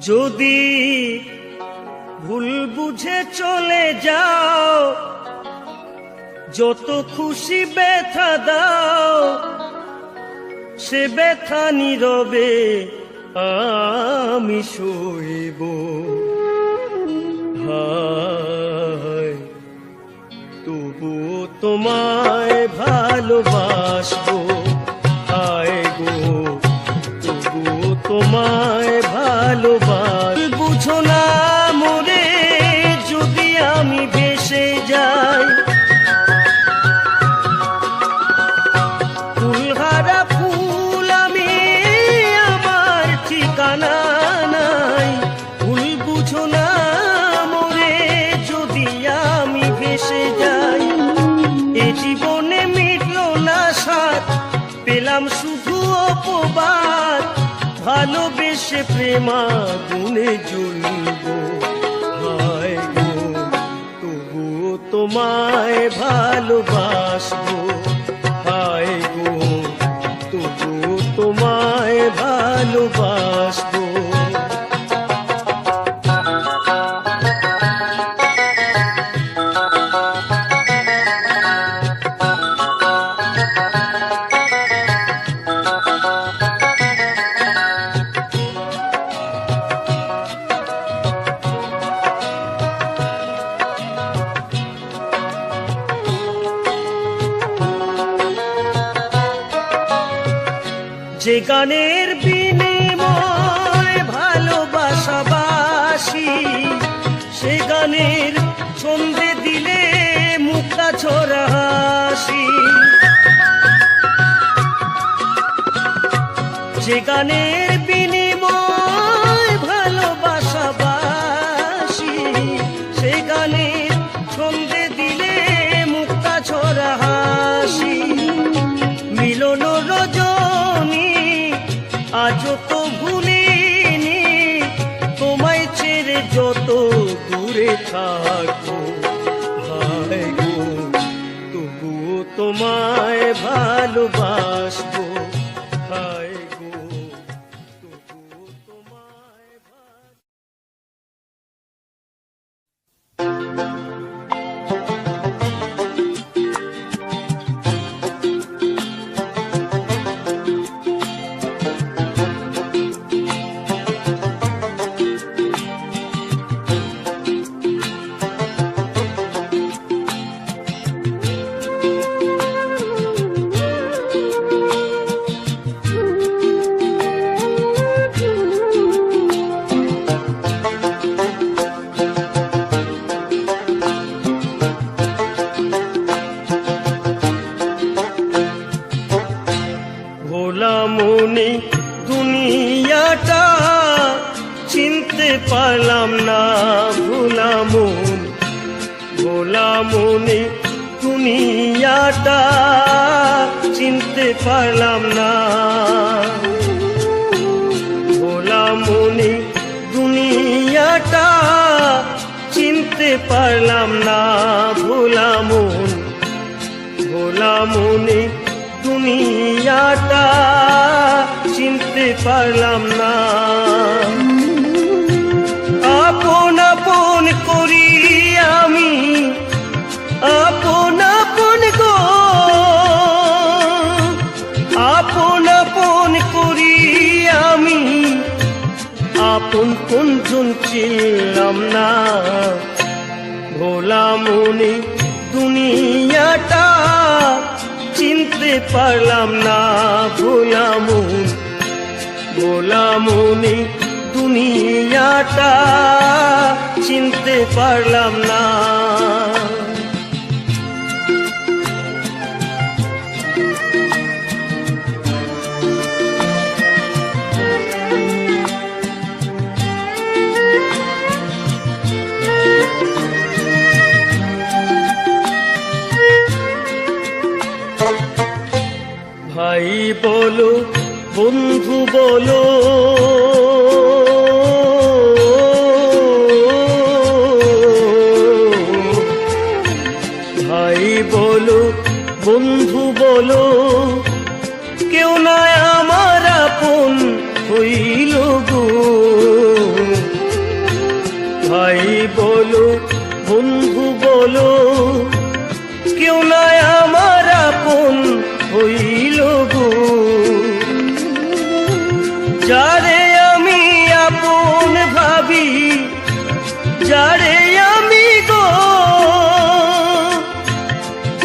যদি ভুল বুঝে চলে যাও, যত খুশি ব্যথা দাও, সে ব্যথা নীরবে আমি সইব। হায় তবুও তোমায় ভালোবাসবো, হায় গো তবুও তোমায় ভালোবাস। বুঝো না মোরে যদি আমি ভেসে যাই, ফুলহারা ফুল আমি, আমার ঠিকানা নাই। ভুল বুঝো না মোরে যদি আমি ভেসে যাই, এ জীবনে মিটলো না সাথ, পেলাম শুধু অপবাদ। ভালোবেসে প্রেমাগুনে জ্বলব, হায় গো তবুও তোমায় ভালোবাসবো, হায় গো তবুও তোমায় ভালোবাসবো। যে গানের বিনিময় ভালোবাসাবাসি, সে গানের ছন্দে দিলে মুক্তা ছোড়া হাসি। যে গানের বিনিময় ভালোবাসাবাসি, সে গানের ছন্দে দিলে মুক্তা ছোড়া হাসি। মিলন রজনী আজও তো ভুলিনি, তোমায় ছেড়ে যত দূরে থাকবো, হায় গো তবুও তোমায় ভালোবাসবো, হায় গো তবুও তোমায় মনে দুনিয়াটা চিনতে পারলাম না, ভোলা মন ভোলা মনে দুনিয়াটা চিনতে পারলাম না। ভোলা মনে দুনিয়াটা চিনতে পারলাম না, ভোলা মন ভোলা মনে দুনিয়াটা চিনতে পারলাম না। আপন আপন করি আমি, আপন আপন গো, আপন আপন করি আমি, আপন কোনজন চিনলাম না। ভোলা মনে দুনিয়াটা চিনতে পারলাম না, ভোলা মন ভোলা মনে দুনিয়াটা চিনতে পারলাম না। ভাই বলো বন্ধু বলো, ভাই বলো বন্ধু বলো, কেউ নাই আমার আপন হইল গো। ভাই বলো বন্ধু বলো, কেউ নাই আমার আপন হইল গো। যারে আমি আপন ভাবি, যারে আমি গো,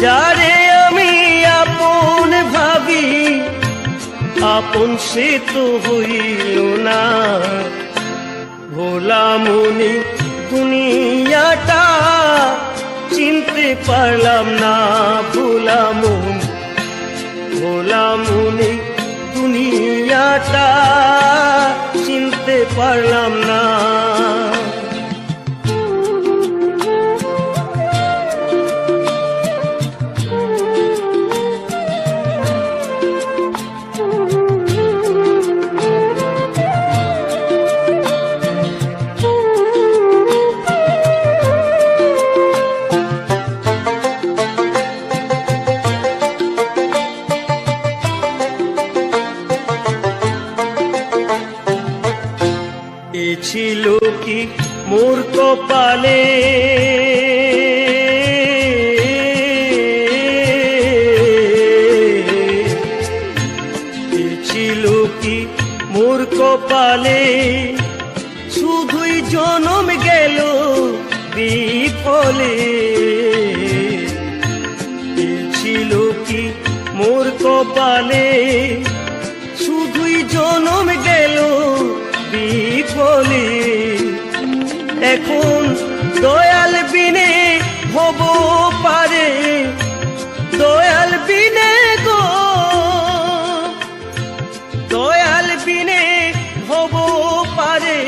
যারে আমি আপন ভাবি, আপন সে তো হইল না। ভোলা মনি দুনিয়াটা চিনতে পারলাম না। ভোলা মন, ভোলা মনি দুনিয়াটা চিনতে পারলাম না। এ ছিল কি মোর কপালে, এ ছিল কি মোর কপালে, শুধুই জনম গেল বিফলে। এ ছিল কি মোর কপালে, শুধুই জনম গেল বিফলে। এখন দয়াল বিনে হব পারে, দয়াল বিনে গো, দয়াল বিনে হব পারে,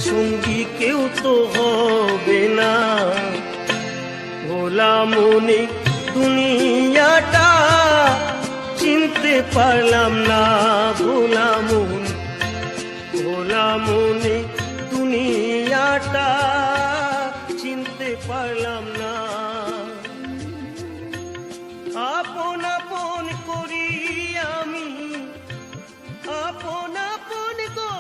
সঙ্গী কেউ তো হবে না। ভোলা মনে দুনিয়াটা চিনতে পারলাম না। ভোলা মন, ভোলা মনে দুনিয়াটা চিনতে পারলাম না। আপন আপন করি আমি, আপন আপন গো,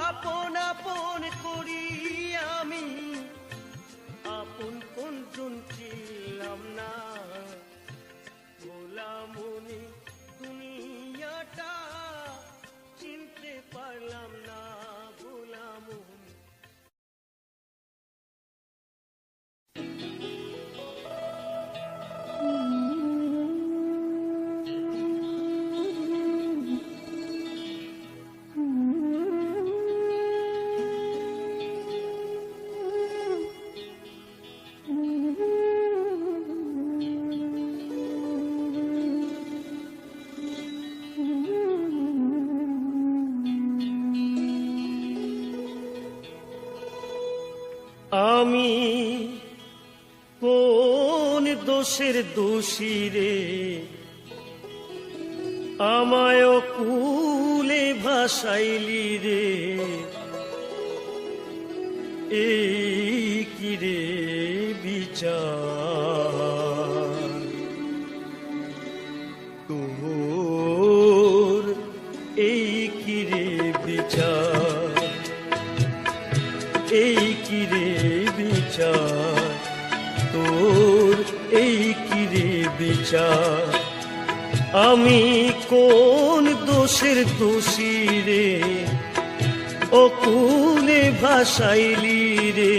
আপন আপন করি আমি, আপন কোনজন ছিলাম না। ভোলা মনে দুনিয়াটা চিনতে পারলাম না। ভোলা মন, আমি কোন দোষের দোষী রে, আমায় কুলে ভাসাইলি রে। এই কি রে বিচার তোর, এই কি রে বিচার, এই কি রে বিচার তোর, এই কি রে বিচার। আমি কোন দোষের দোষী রে, অকুলে ভাসাইলি রে।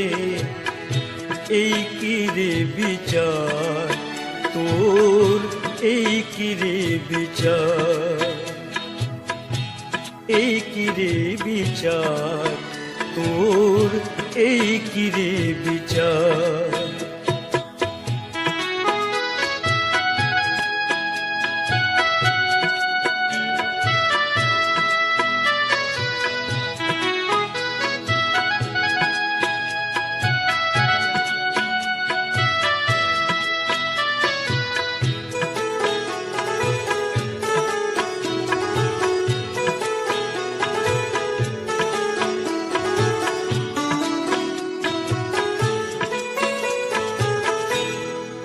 এই কি রে বিচার তোর, এই কি রে বিচার, এই কি রে বিচার তোর, এই কি রে বিচার।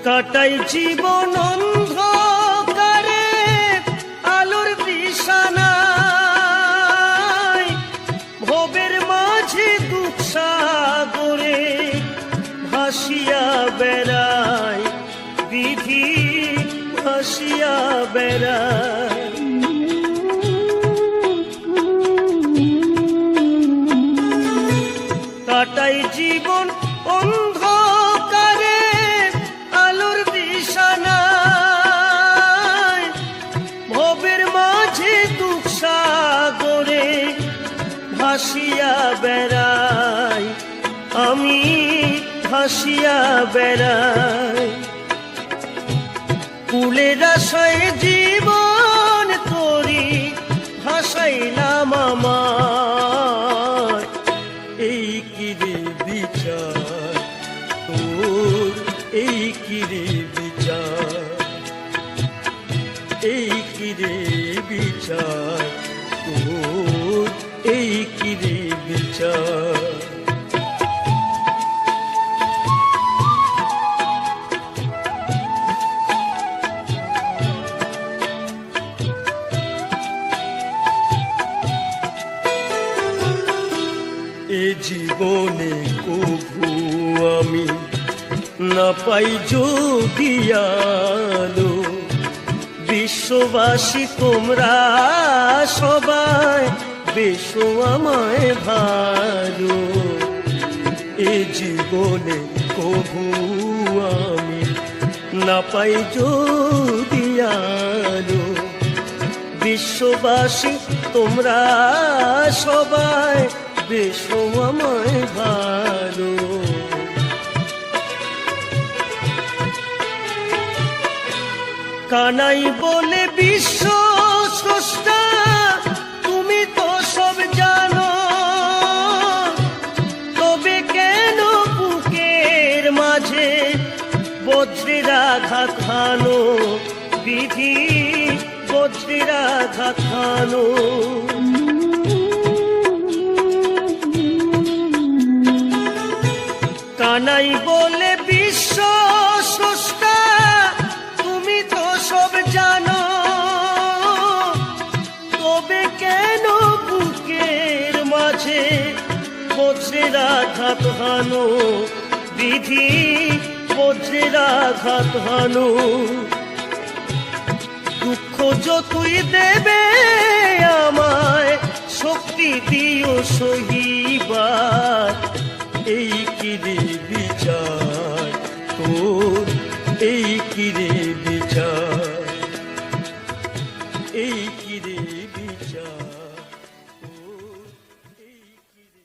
কাটাই জীবন অন্ধকারে, আলোর দৃষ্টি মাঝে দুঃখ সাগরে ভাসিয়া বেড়াই, আমি ভাসিয়া বেড়াই। কুলের আশায় জীবন তোরি ভাসাইলাম আমার, এই কিরে বিচার তোর, এই কিরে বিচার, এই কিরে বিচার তোর, এই কিরে বিচার। এ জীবনে কভু আমি না পাই যদি আলো, বিশ্ববাসী তোমরা সবাই বেশো আমায় ভালো। এ জীবনে কভু আমি না পাই যদি আলো, বিশ্ববাসী তোমরা সবাই বেশো আমায় ভালো। কানাই বলে বিশ্ব স্রষ্টা, তুমি তো সব জানো, তবে কেন বুকের মাঝে বজ্রের আঘাত খানো, বিধি বজ্রের আঘাত খানো। কানাই বলে বিশ্ব স্রষ্টা, তুমি তো সব জানো, তবে কেন বুকের মাঝে বজ্রের আঘাত হানো, বিধি বজ্রের আঘাত হানো। দুঃখ যতই দেবে আমায়, শক্তি দিও সহিবার, এই কিরে বিচার তোর, এই কিরে বিচার, এই কিরে বিচার তোর, এই কিরে।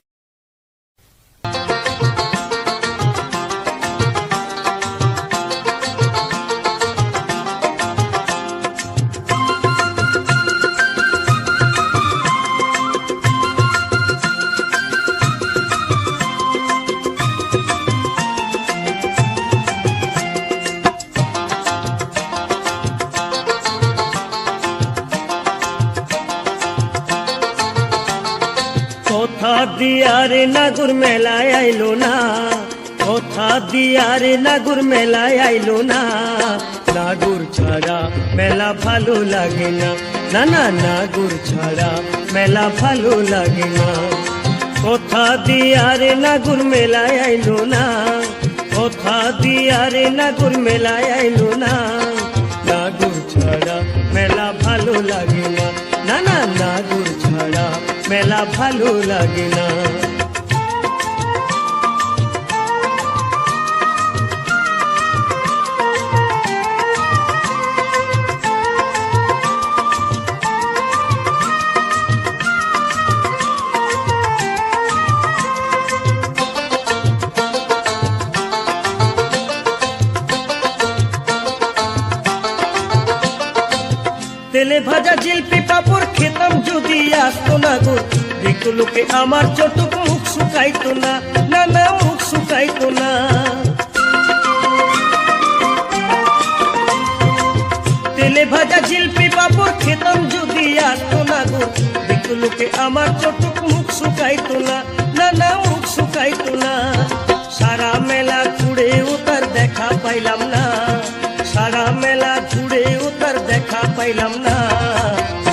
কথা দিয়ারে নাগুর মেলায় আইলো না, কথা দিয়ারে নাগুর মেলায় আইলো না, নাগুর ছাড়া মেলা ভালো লাগে না, না না নাগুর ছাড়া মেলা ভালো লাগে না। কথা দিয়ারে নাগুর মেলায় আইলো না, কথা দিয়ারে নাগুর মেলায় আইলো না, নাগুর ছাড়া মেলা ভালো লাগে না, না না নাগুর ছাড়া মেলা ভালো লাগে না। তেলে ভাজা জিলপি পাপড় খেতাম যদি আসতো না গো, দেখতো লোকে আমার চটুক মুখ শুকাইতো না, না না মুখ শুকাইতো না। তেলে ভাজা জিলপি পাপড় খেতাম যদি আসতো না গো, দেখতো লোকে আমার চটুক মুখ শুকাইতো না, না না মুখ শুকাইতো না। সারা মেলা ঘুরেও তার দেখা পাইলাম না, সারা মেলা ঘুরেও তার দেখা পাইলাম না,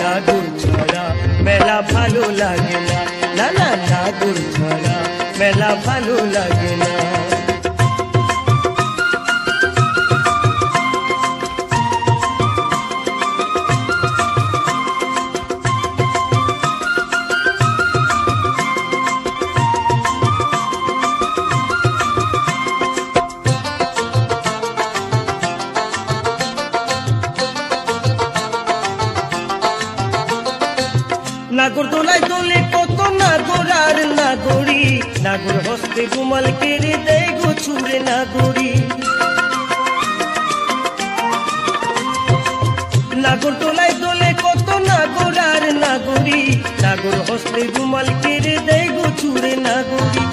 নাগুর ছাড়া মেলা ভালো লাগে না, না না নাগুর ছাড়া মেলা ভালো লাগে না। নাগর দোলায় দোলে কত নাগর আর নাগরি, নাগর হস্তে রুমাল কেড়ে দেয় গো ছুঁড়ে নাগরি। নাগর দোলায় দোলে কত নাগর আর নাগরি, নাগর হস্তে রুমাল কেড়ে দেয় গো ছুঁড়ে নাগরি।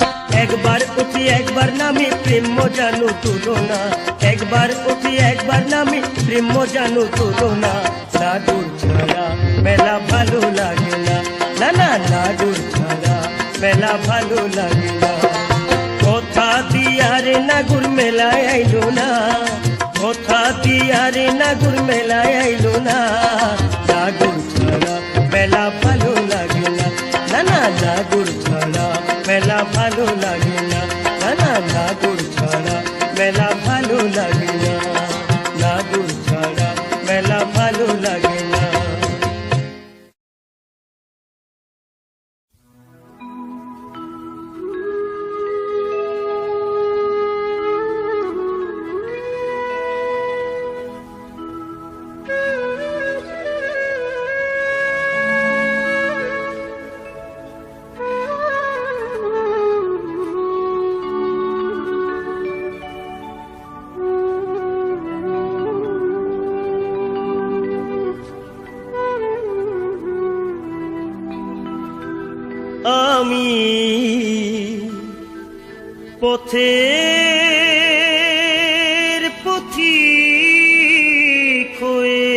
একবার উঠি একবার নামে প্রেম জানো তুলনা, একবার উঠি একবার নামে প্রেম জানো তুলনা। নাগর ছাড়া মেলা ভালো লাগে না, না না নাগর ছাড়া মেলা ভালো লাগে না। কথা দিয়ারে নাগর মেলায় আইলো না, কথা দিয়ারে নাগর মেলায় আইলো না। নাগর ছাড়া মেলা ভালো লাগে না, না না নাগর ছাড়া মেলা ভালো লাগে না, না না নাগর ছাড়া মেলা ভালো লাগে না, নাগর ছাড়া মেলা ভালো লাগে না। আমি পথের পথিক হয়ে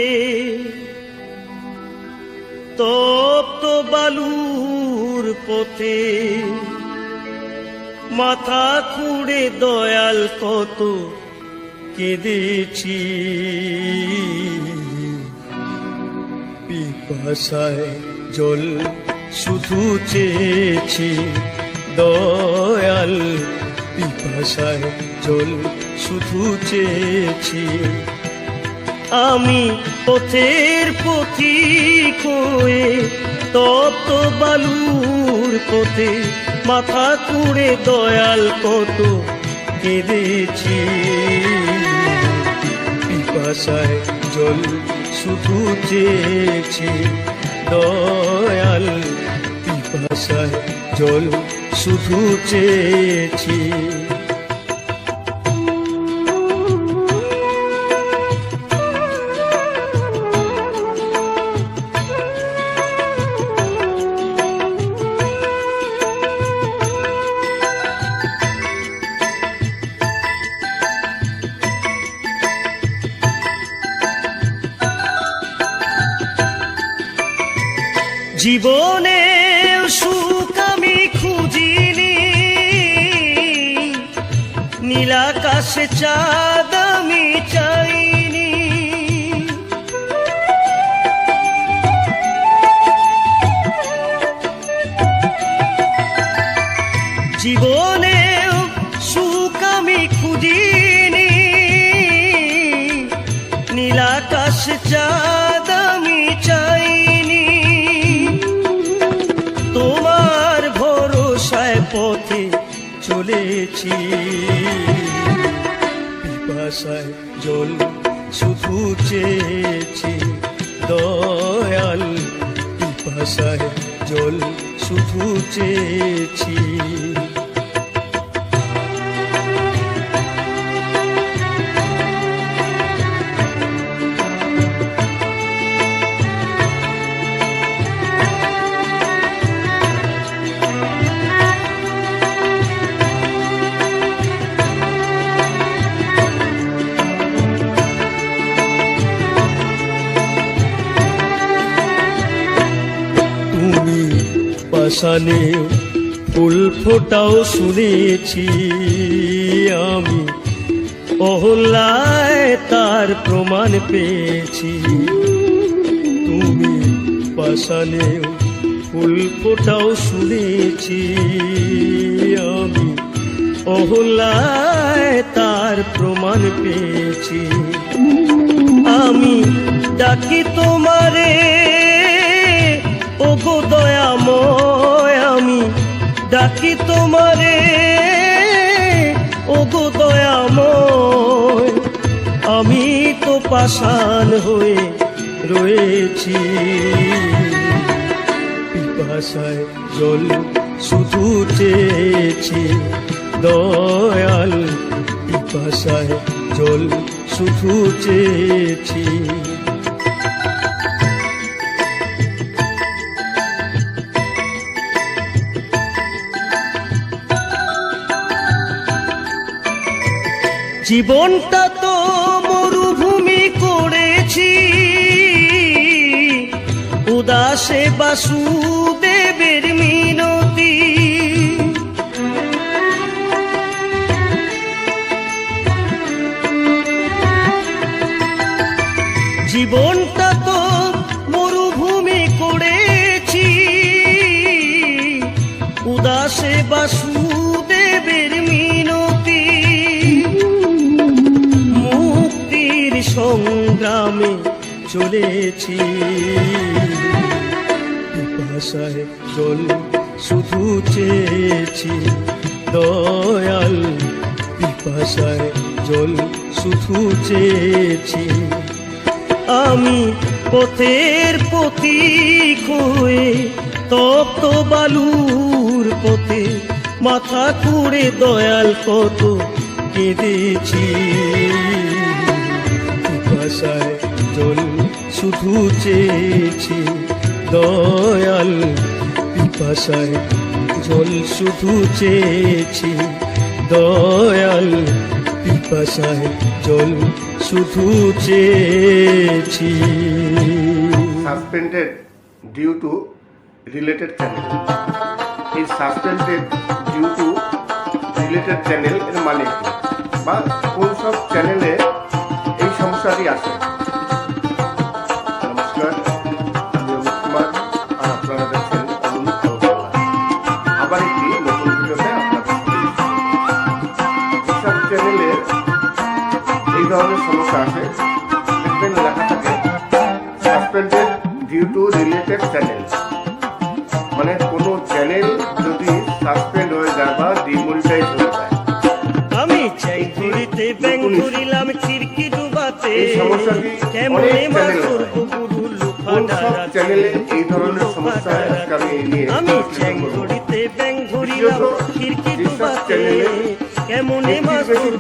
তপ্ত বালুর পথে মাথা খুঁড়ে দয়াল কত কেঁদেছি। পিপাসায় জল শুধু চেয়েছি দয়াল, পিপাসায় জল শুধু চেয়েছি। আমি পথের পথিক হয়ে তপ্ত বালুর পথে মাথা খুঁড়ে দয়াল কত কেঁদেছি। পিপাসায় জল শুধু চেয়েছি দয়াল, পিপাসায় জল শুধু চেয়েছি। জীবনে সুখ আমি খুঁজিনি, নীলাকাশে চাঁদ আমি চাইনি। জীবনে সুখ আমি খুঁজিনি, নীলাকাশে চাঁদ আমি চাইনি। তোমার ভরসায় পথে চলেছি, পিপাসায় জল শুধু চেয়েছি দয়াল, পিপাসায় জল শুধু চেয়েছি। পাষাণে ফুল ফোটাও শুনেছি আমি, অহল্যায় তার প্রমাণ পেয়েছি। তুমি পাষাণে ফুল ফোটাও শুনেছি আমি, অহল্যায় তার প্রমাণ পেয়েছি। আমি ডাকি তোমারে ওগো দয়াময়, আমি ডাকি তোমারে ওগো দয়াময়। আমি তো পাষাণ হয়ে রয়েছি, পিপাসায় জল শুধু চেয়েছি দয়াল, পিপাসায় জল শুধু চেয়েছি। জীবনটা তো মরুভূমি করেছি, উদাসে বাসুদেবের মিনতি। জীবনটা তো মরুভূমি করেছি, উদাসে বাসুদেবের মিনতি। মুক্তির সংগ্রামে চলেছি, পিপাসায় জল শুধু চেয়েছি দয়াল, পিপাসায় জল শুধু চেয়েছি। আমি পথের পথিক হয়ে তপ্ত বালুর পথে মাথা কুড়ে দয়াল কত কেঁদেছি। পিপাসায় জল শুধু চেয়েছি দয়াল, পিপাসায় জল শুধু চেয়েছি দয়াল, পিপাসায় জল শুধু চেয়েছি। Suspended due to related channel. এই suspended due to related channel এর মানে কি, বা কোন সব চ্যানেলে এই সমস্যাটি আছে? নমস্কার, আমি অমিত কুমার, আর আপনারা দেখছেন অমিত বাংলা। আবার একটি নতুন ভিডিওতে আপনাদের যেসব চ্যানেলে এই ধরনের সমস্যা আসে, দেখবেন লেখা থাকে suspended due to related channel. মানে কোনো চ্যানেল যদি সাসপেন্ড হয়ে যায় বা ডিমনিটাইজ হয়ে যায়। আমি চাই ঘুরিতে ব্যাং ঘুরিলাম খিড়কি ডুবাতে, এই সমস্যাটি কেমনে অনেক চ্যানেলে হয়। কোন সব চ্যানেলে এই ধরনের সমস্যা আজকে আমি নিয়ে আমি চাই ঘুরিতে ব্যাং ঘুরিলাম খিড়কি ডুবাতে, কেমনে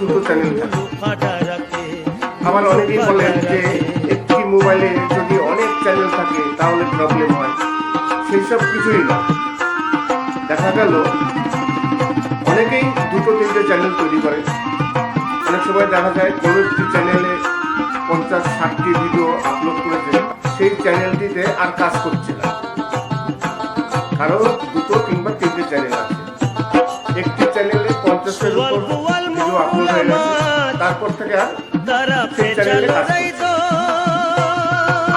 দুটো চ্যানেল থাকে। ফাটা রাতে আবার অনেকেই বলেন যে একটি মোবাইলে যদি অনেক চ্যানেল থাকে তাহলে প্রবলেম হয়। সেই সব কিছুই না। দেখা গেল অনেকেই দুটো তিনটে চ্যানেল তৈরি করে। অনেক সময় দেখা যায় কোনো একটি চ্যানেলে 50-60টি ভিডিও আপলোড করেছে, সেই চ্যানেলটিতে আর কাজ করছে না, কারণ দুটো কিংবা তিনটে চ্যানেল আছে। একটি চ্যানেলে 50-এর উপর ভিডিও আপলোড হয়ে গেছে, তারপর থেকে আর সেই চ্যানেলে কাজ করছে।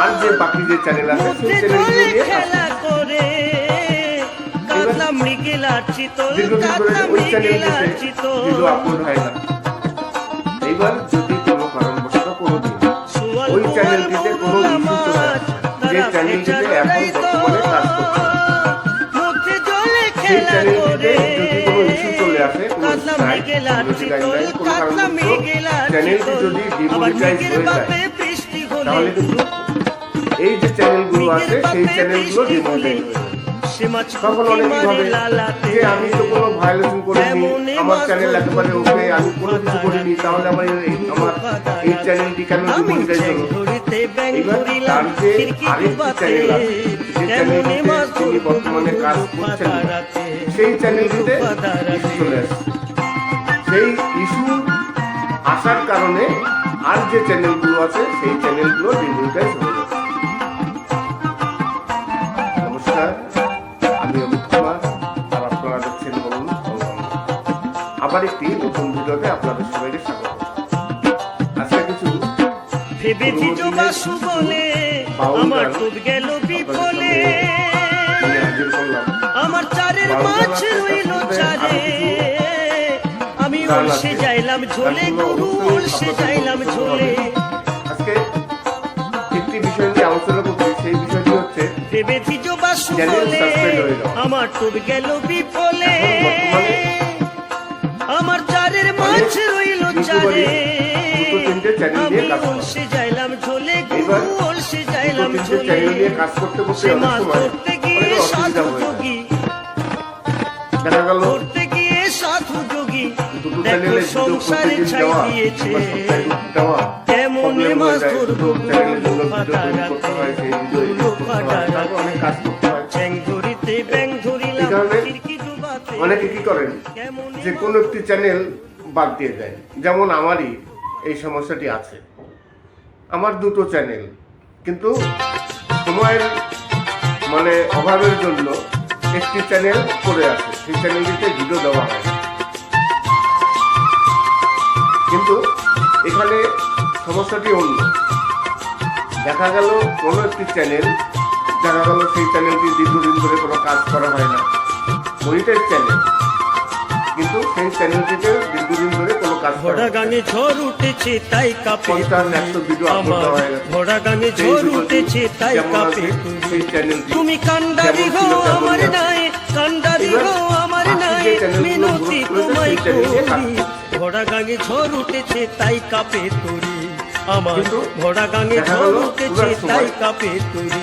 আর যে বাকি যে চ্যানেল আছে সেই চ্যানেলগুলো নিয়ে কাজ করছে। দীর্ঘদিন ধরে ওই চ্যানেলটিতে ভিডিও আপলোড হয় না। এইবার যদি কোনো কারণবশত কোনোদিন ওই চ্যানেলটিতে কোনো ইস্যু চলে আসে, যে চ্যানেলটিতে এখন বর্তমানে কাজ করছে, সেই চ্যানেলটিতে যদি কোনো ইস্যু চলে আসে, কোনো স্ট্রাইক, পলিসি গাইডলাইন, কোনো কারণবশত চ্যানেলটি যদি ডিমনিটাইজ হয়ে যায়, তাহলে কিন্তু এই যে চ্যানেলগুলো আছে সেই চ্যানেলগুলো ডিমনিটাইজ হয়ে যায়। তখন অনেকেই ভাবে যে আমি তো কোনো ভায়োলেশন করিনি, আমার চ্যানেল একেবারে ওকে, আমি কোনো কিছু করিনি, তাহলে আমার এই চ্যানেলটি কেন ডিমনিটাইজ হলো? এবার তার যে আরেকটি চ্যানেল আছে, যে চ্যানেলটিতে তিনি বর্তমানে কাজ করছেন, সেই চ্যানেলটিতে ইস্যু চলে আসছে। সেই ইস্যু আসার কারণে আর যে চ্যানেলগুলো আছে সেই চ্যানেলগুলো ডিমনিটাইজ হয়ে যাচ্ছে। নমস্কার, আমি অমিত কুমার, আর আপনারা দেখছেন বলুন। আবার একটি নতুন ভিডিওতে আপনাদের সবাইকে স্বাগত। আজকে কিছু ভেবেছি জবাসু বলে আমার ডুব গেল বিপলে, হাজির করলাম। আমার চারের মাছ রইল চারে, আমি উলসে যাইলাম ঝোলে, গরু উলসে যাইলাম ঝোলে। আজকে একটি বিষয় নিয়ে আলোচনা করছি, সেই বিষয়টি হচ্ছে ভেবেছি জবাসু বলে আমার ডুব গেল বিপলে, আমার চারের মাছ রইল চারে, আমি উলসে যাইলাম ঝোলে, গরু উলসে যাইলাম ঝোলে। কাজ করতে করতে মাছ ধরতে গিয়ে সাধু হয়ে যায়। যোগী, দেখা গেল করতে গিয়ে সাধু যোগী, দুটো দেখো চ্যানেলে সংসারে ছাই দিয়েছে, কেমনে মাছ ধরবো গুলো ফাটা রাতে, গুলো ফাটা রাতে, চ্যাং ধরিতে ব্যাং ধরিলাম, খিড়কি ডুবাতে, অনেকে কি করেন যে কোনো একটি চ্যানেল বাদ দিয়ে দেয়। যেমন আমারই এই সমস্যাটি আছে, আমার দুটো চ্যানেল, কিন্তু সময়ের মানে অভাবের জন্য একটি চ্যানেল পড়ে আছে, সেই চ্যানেলটিতে ভিডিও দেওয়া হয় না। কিন্তু এখানে সমস্যাটি অন্য। দেখা গেল কোনো একটি চ্যানেল, দেখা গেল সেই চ্যানেলটি দীর্ঘদিন ধরে কোনো কাজ করা হয় না, মনিটাইজ চ্যানেল, কিন্তু সেই চ্যানেলটিতে দীর্ঘদিন ধরে কোনো কাজ করা ঘোড়া হয় না। গানে ঝড় উঠেছে তাই কাঁপে 50-100 ভিডিও আপলোড আমার, হয়ে গেছে। ঘোড়া গানে সেই ঝড় ভিডিওটি উঠেছে তাই যেমন কাঁপে আছে, সেই চ্যানেলটি তুমি কান্ডারি যেমন হো ছিল তেমনই আমার আছে। নাই, কান্ডারি এবার হো আমার বাকি নাই, যে চ্যানেলগুলো মিনতি গ্রোথ করেছে, তোমায় সেই চ্যানেল নিয়ে কাজ করি, করছে। ঘোড়া গানে ঝড় উঠেছে তাই কাঁপে তরি আমার, কিন্তু ঘোড়া গানে দেখা ঝড় গেল উঠেছে পুরো সময় তাই কাঁপে তরি।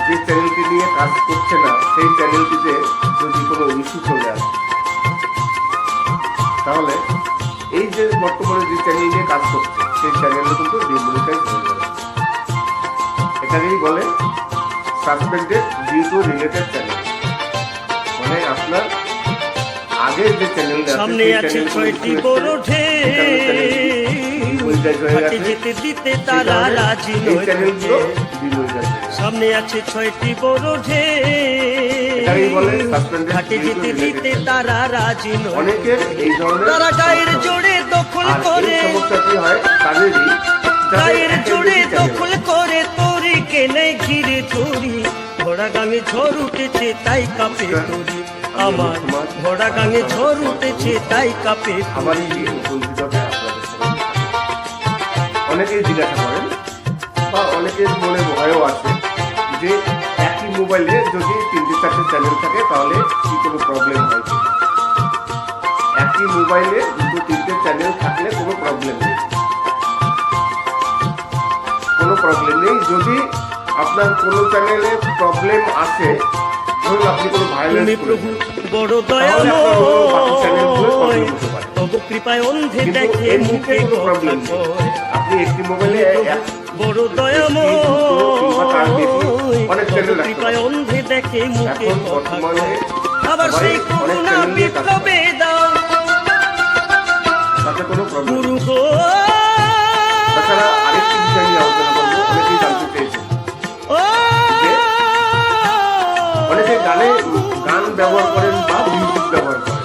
যে চ্যানেলটি নিয়ে কাজ করছে না, সেই চ্যানেলটিতে যদি কোনো ইস্যু চলে আসে, তাহলে এই যে বর্তমানে যে চ্যানেল নিয়ে কাজ করছে, সেই চ্যানেলে কিন্তু ডিমনিটাইজ হয়ে যাবে। এটাকেই বলে suspended due to related channel. মানে আপনার আগের যে চ্যানেল সামনে আছে ছয়টি বড় ঢেউ, হাঁটে যেতে দিতে তারা রাজি এই নয়, চ্যানেলগুলো ডিমনিটাইজ হয়ে যাবে। সামনে আছে ছয়টি বড় এটাই বলে ঢেউ, suspended হাঁটে due to যেতে দিতে related তারা রাজি নয়, অনেকের এই ধরনের তারা গায়ের সমস্যা হয়। জোরে দখল আর এই করে, সমস্যাটি হয় তাদেরই যাদের গায়ের একটা জোরে বেশি চ্যানেল দখল আছে। করে তরি কেনে ঘিরে ধরি, ঘোড়া গাঙে ঝড় উঠেছে তাই কাঁপে তরি আমার, ঘোড়া গাঙে ঝড় উঠেছে তাই কাঁপে আমার তরি। এই নতুন ভিডিওতে আপনাদের সবাই অনেকেই জিজ্ঞাসা করেন বা অনেকের মনে ভয়ও আছে যে একই মোবাইলে যদি 3-4টে চ্যানেল থাকে তাহলে কি কোনো প্রবলেম হয় কি? একই মোবাইলে 2-3টে চ্যানেল থাকলে কোনো প্রবলেম নেই, কোনো প্রবলেম নেই। যদি আপনার কোনো চ্যানেলে প্রবলেম আসে, ধরুন আপনি কোনো ভায়োলেন্স তুমি প্রভু করেছেন, বড় তাহলে আপনার বাকি চ্যানেলগুলো দয়াময়, প্রবলেম হতে পারে। তবু কৃপায় অন্ধে কিন্তু দেখে এর মুখে মুখে কোনো কথা প্রবলেম নেই। কয়, আপনি একটি মোবাইলে বড় দয়াময়, অনেক চ্যানেল তবু রাখতে কৃপায় পারেন। অন্ধে দেখে মুখে এখন কথা বর্তমানে কয়, আবার সবাই সেই অনেক করুণা চ্যানেল নিয়ে কাজ করে। বিপ্লবে দাও তাতে কোনো প্রবলেম গুরু নেই। গো, তাছাড়া আরেকটি বিষয় নিয়ে আলোচনা করবো, অনেকেই জানতে চেয়েছেন ও যে অনেকে গান ব্যবহার করেন বা মিউজিক ব্যবহার করেন।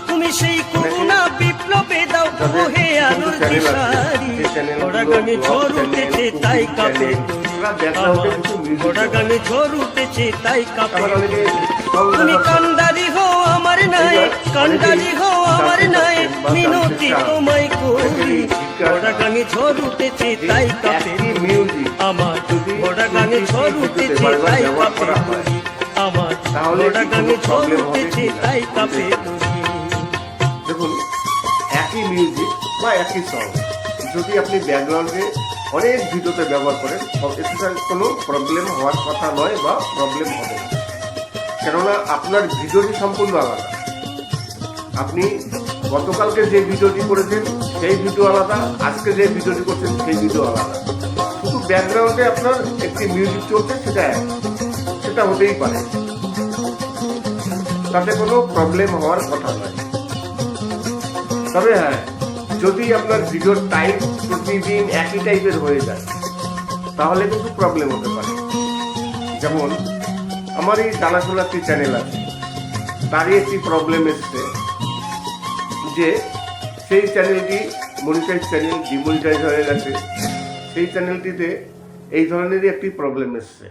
তুমি সেই করুণা বিপ্লবে দাও যাদের ওহে আলোর চ্যানেল আছে, দিশারি, সেই চ্যানেলগুলো ঘোড়া গানে ঝড় ব্লগ উঠেছে চ্যানেল, তাই কুকিং কাঁপে চ্যানেল, তরি ওরা ব্যাকগ্রাউন্ডে আমার, কিছু মিউজিক ঘোড়া গানে ঝড় উঠেছে তাই কাঁপে আবার অনেকে তরি। সং তুমি ব্যবহার করেন। কান্ডারি হো আমার নাই, কান্ডারি হো আমার নাই, মিনতি তোমায় করি, ঘোড়া গানে ঝড় উঠেছে তাই কাঁপে একই তরি মিউজিক আমার, যদি ঘোড়া গানে ঝড় উঠেছে বারবার তাই ব্যবহার কাঁপে করা হয়, তরি আমার, তাহলে ঘোড়া কি গানে কোনো ঝড় প্রবলেম হবে উঠেছে কিনা? তাই কাঁপে তরি। দেখুন, একই মিউজিক বা একই সং যদি আপনি ব্যাকগ্রাউন্ডে অনেক ভিডিওতে ব্যবহার করেন, এতে কোনো প্রবলেম হওয়ার কথা নয় বা প্রবলেম হবে না। কেননা আপনার ভিডিওটি সম্পূর্ণ আলাদা। আপনি গতকালকে যে ভিডিওটি করেছেন সেই ভিডিও আলাদা, আজকে যে ভিডিওটি করছেন সেই ভিডিও আলাদা। শুধু ব্যাকগ্রাউন্ডে আপনার একটি মিউজিক চলছে, সেটা হতেই পারে, তাতে কোনো প্রবলেম হওয়ার কথা নয়। তবে হ্যাঁ, যদি আপনার ভিডিওর টাইপ প্রতিদিন একই টাইপের হয়ে যায় তাহলে কিন্তু প্রবলেম হতে পারে। যেমন আমার এই জানাশোনা একটি চ্যানেল আছে, তারই একটি প্রবলেম এসছে যে সেই চ্যানেলটি মনিটাইজ চ্যানেল ডিমনিটাইজ হয়ে গেছে। সেই চ্যানেলটিতে এই ধরনেরই একটি প্রবলেম এসছে,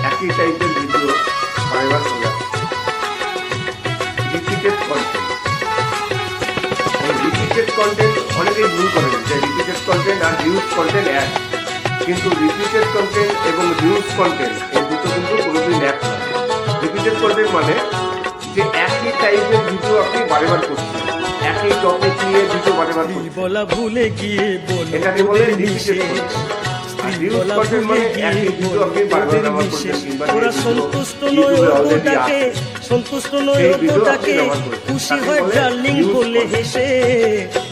একই টাইপের ভিডিও বারবার চলে আসছে, রিপিটেড কন্টেন্ট। রিপিটেড কন্টেন্ট অনেকেই ভুল করেন যে রিপিটেড কন্টেন্ট আর রিউজ কন্টেন্ট এক, কিন্তু রিপিটেড কন্টেন্ট এবং রিউজ কন্টেন্ট এই দুটো কিন্তু কোনোদিন এক নয়। রিপিটেড কন্টেন্ট মানে যে একই টাইপের ভিডিও আপনি বারবার করছেন, একই টপিক নিয়ে ভিডিও বারবার করছেন, বলা ভুলে গিয়ে এটাকে বলে বলে রিপিটেড নিষেধ, কন্টেন্ট। ভিউজ কন্টেন্ট মানে একই ভিডিও আপনি বারবার ব্যবহার করছেন কিংবা যে ওরা ভিডিও সন্তুষ্ট নয় ইউটিউবে ও অলরেডি ডাকে, আছে সন্তুষ্ট নয় সেই ও ভিডিও আপনি ডাকে, ব্যবহার করছেন। খুশি তাকে হয় বলে ডার্লিং views বলে content। হেসে,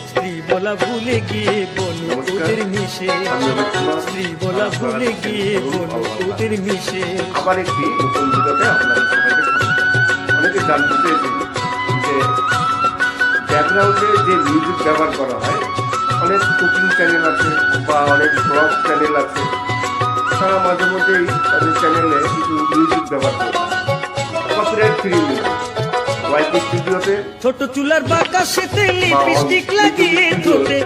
স্ত্রী বলা ভুলে গিয়ে বলে নমস্কার, ওদের মিশে, আমি অমিত কুমার। স্ত্রী বলা আপনারা ভুলে দেখছেন গিয়ে তরুণ বলে অলওয়ালা। ওদের মিশে। আবার একটি নতুন ভিডিওতে আপনাদের সবাইকে স্বাগত। অনেকে জানতে চেয়েছেন যে ব্যাকগ্রাউন্ডে যে মিউজিক ব্যবহার করা হয়, অনেক কুকিং চ্যানেল আছে বা অনেক ব্লগ চ্যানেল আছে, তারা মাঝে মধ্যেই তাদের চ্যানেলে কিছু মিউজিক ব্যবহার করে কপিরাইট ফ্রি মিউজিক। ওয়াইটি স্টুডিওতে ছোট চুলার বাঁকাশেতে লিপস্টিক লাগিয়ে ঠোঁটে,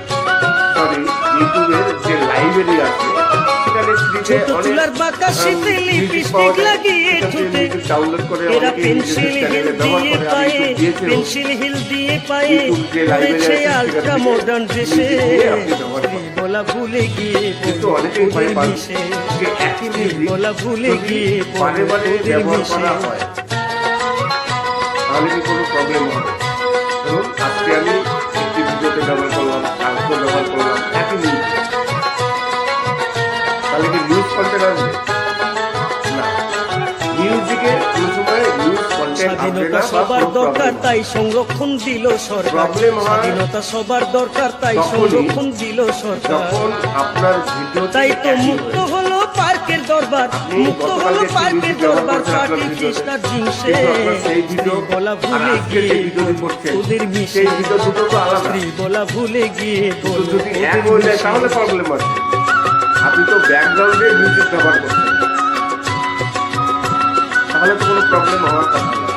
সরি ইউটিউবের যে লাইব্রেরি আছে সেখানে ফ্রিতে ছোট অনেক চুলার বাঁকাশেতে মিউজিক পাওয়া লিপস্টিক যায়। লাগিয়ে সেখান থেকে ঠোঁটে, মিউজিক ডাউনলোড করে এরা অনেকে পেন্সিল নিজেদের হিল চ্যানেলে ব্যবহার দিয়ে করে। আমি পায়ে, ইউটিউব দিয়েছিলাম পেন্সিল হিল দিয়ে পায়ে, ইউটিউব যে লাইব্রেরি করেছে আছে সেখান আলট্রা থেকে মডার্ন ড্রেসে, মিউজিক দিয়ে আপনি ব্যবহার স্ত্রী করেন। বলা ভুলে গিয়ে কিন্তু বলে অনেকেই ভয় ওদের পান মিশে, যে একই স্ত্রী মিউজিক বলা ভুলে যদি গিয়ে বারে বলে বারে ওদের ব্যবহার মিশে। করা হয় তাহলে কি কোনো প্রবলেম হবে? ধরুন আজকে আমি একটি ভিডিওতে ব্যবহার করলাম, কালকে ব্যবহার করলাম একই মিউজিক, তাহলে কি নিউজ কন্টেন্ট আসবে না? মিউজিকে কোনো সময় নিউজ কন্টেন্ট আসবে স্বাধীনতা না বা সবার কোনো দরকার, প্রবলেম তাই সংরক্ষণ দিল সরকার। প্রবলেম হয় স্বাধীনতা সবার দরকার, তাই তখনই সংরক্ষণ দিল সরকার। যখন আপনার ভিডিও তাই তো মুক্ত হলো পার্কের দরবার, মুক্ত হলো পার্কের দরবার, পার্টি কৃষ্ণার জিনিসে, স্ত্রী বলা ভুলে গিয়ে ওদের মিশে, সেই ভিডিও দুটো তো আলাদা। স্ত্রী বলা ভুলে গিয়ে তো বলে যদি এক ওদের হয়ে যায় মিশে। তাহলে প্রবলেম আছে। আপনি তো ব্যাকগ্রাউন্ডে মিউজিক ব্যবহার করছেন, তাহলে তো কোনো প্রবলেম হওয়ার কথা না।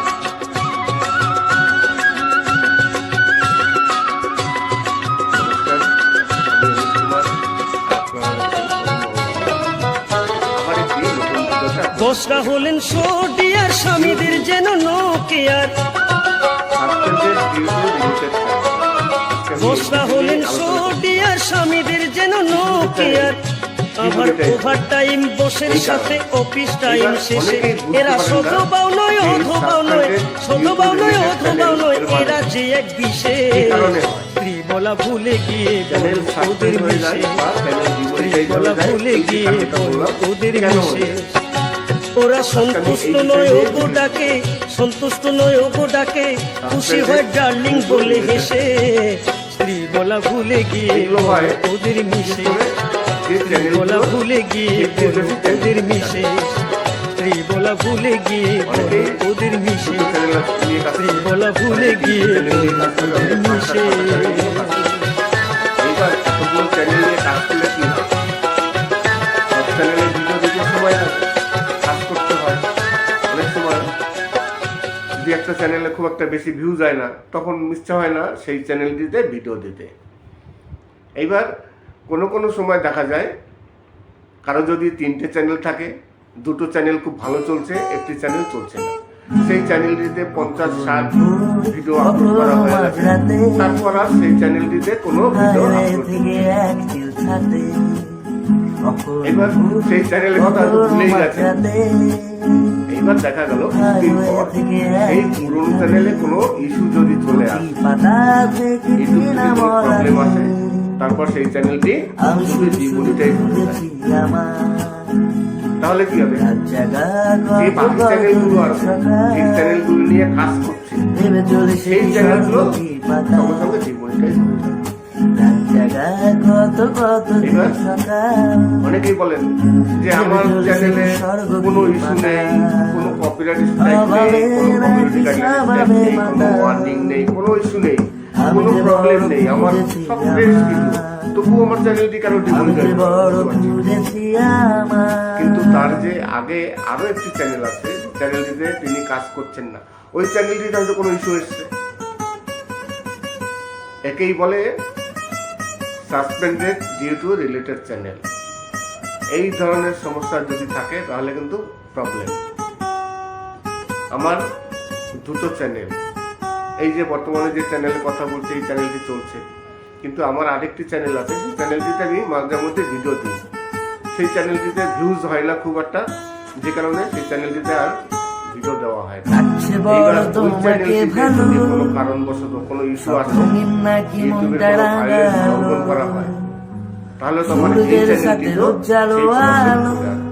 নমস্কার, আমি অমিত কুমার। আপনারা দেখছেন আমার একটি নতুন ভিডিওতে বসরা হলেন সোডিয়ার, স্বামীদের যেন নোকিয়ার। সাসপেন্ডেড ডিউ টু লিমিটেড বসরা হলেন সোডিয়ার, স্বামীদের যেন নোকিয়ার। আবার ওভার টাইম বসের সাথে অফিস টাইম শেষে, এরা সধবাও নয় অধবাও নয়, সধবাও নয় অধবাও নয়, এরা যে এক বিশেষ, স্ত্রী বলা ভুলে গিয়ে চ্যানেল বলে সাসপেন্ড ওদের হয়ে যায় মিশে, বা চ্যানেল স্ত্রী ডিমনিটাইজ বলা হয়ে যায়। ভুলে এই যে গিয়ে কাজটা বলে বললাম, ওদের কেন মিশে। হলো? ওরা সন্তুষ্ট নয় ও গো ডাকে, সন্তুষ্ট নয় ও গো ডাকে, খুশি হয় ডার্লিং বলে হেসে, স্ত্রী বলা ভুলে গিয়ে এইগুলো হয় ওদের মিশে, যে বলা চ্যানেলগুলো ভুলে গিয়ে বলে ওদের মিশে, স্ত্রী বলা ভুলে গিয়ে বলে ওদের মিশে, দুটো চ্যানেল নিয়ে কাজ স্ত্রী করে। বলা ভুলে গিয়ে বলে ওদের মিশে। এইবার এতগুলো চ্যানেল নিয়ে কাজ করলে কি হয়? সব চ্যানেলে ভিডিও দিতে সময় লাগে, কাজ করতে হয়। অনেক সময় যদি একটা চ্যানেলে খুব একটা বেশি ভিউ যায় না, তখন ইচ্ছা হয় না সেই চ্যানেলটিতে ভিডিও দিতে। এইবার কোনো সময় দেখা যায় কারো যদি 3টে চ্যানেল থাকে, 2টো চ্যানেল খুব ভালো চলছে, একটি চ্যানেল চলছে না, সেই চ্যানেলটিতে 50-60 ভিডিও আপলোড করা হয়ে গেছে, তারপর আর সেই চ্যানেলটিতে কোনো ভিডিও আপলোড হচ্ছে না। এবার সেই চ্যানেলের কথা হয়তো ভুলেই গেছে। এইবার দেখা গেল কিছুদিন পর এই পুরনো চ্যানেলে কোনো ইস্যু যদি চলে আসে, ইউটিউব যদি কোনো প্রবলেম আসে, তারপর সেই চ্যানেলটি শুধু ডিমনিটাইজ হয়ে যায়। তাহলে কি হবে? যে বাকি চ্যানেলগুলো আছে, সেই চ্যানেলগুলো নিয়ে কাজ করছে, সেই চ্যানেলগুলো সঙ্গে সঙ্গে ডিমনিটাইজ হয়ে যায়। এবার অনেকেই বলেন যে আমার চ্যানেলে কোনো ইস্যু নেই, কোনো কপিরাইট স্ট্রাইক নেই, কোনো কমিউনিটি গাইডলাইন নেই, কোনো ওয়ার্নিং নেই, কোনো ইস্যু নেই, কোনো প্রবলেম নেই, আমার সব ফ্রেশ কিছু, তবুও আমার চ্যানেলটি কেন ডিমনিটাইজ কিন্তু তার যে আগে আরো একটি চ্যানেল আছে, চ্যানেলটিতে তিনি কাজ করছেন না, ওই চ্যানেলটিতে হয়তো কোনো ইস্যু এসছে, একেই বলে suspended due to related channel. এই ধরনের সমস্যা যদি থাকে তাহলে কিন্তু প্রবলেম। আমার 2টো চ্যানেল, এই যে বর্তমানে যে চ্যানেলের কথা বলছি এই চ্যানেলটি চলছে, কিন্তু আমার আরেকটি চ্যানেল আছে, সেই চ্যানেলটিতে আমি মাঝে মধ্যে ভিডিও দিই, সেই চ্যানেলটিতে ভিউজ হয় না খুব একটা, যে কারণে সেই চ্যানেলটিতে আর ভিডিও দেওয়া হয় না। এইবার ওই চ্যানেলটিতে যদি কোনো কারণবশত কোনো ইস্যু আসে, ইউটিউবে কোনো ভাইরাস লঙ্ঘন করা হয়, তাহলে তো আমার এই চ্যানেলটি তো সেই সমস্যায় ভুগে আছে।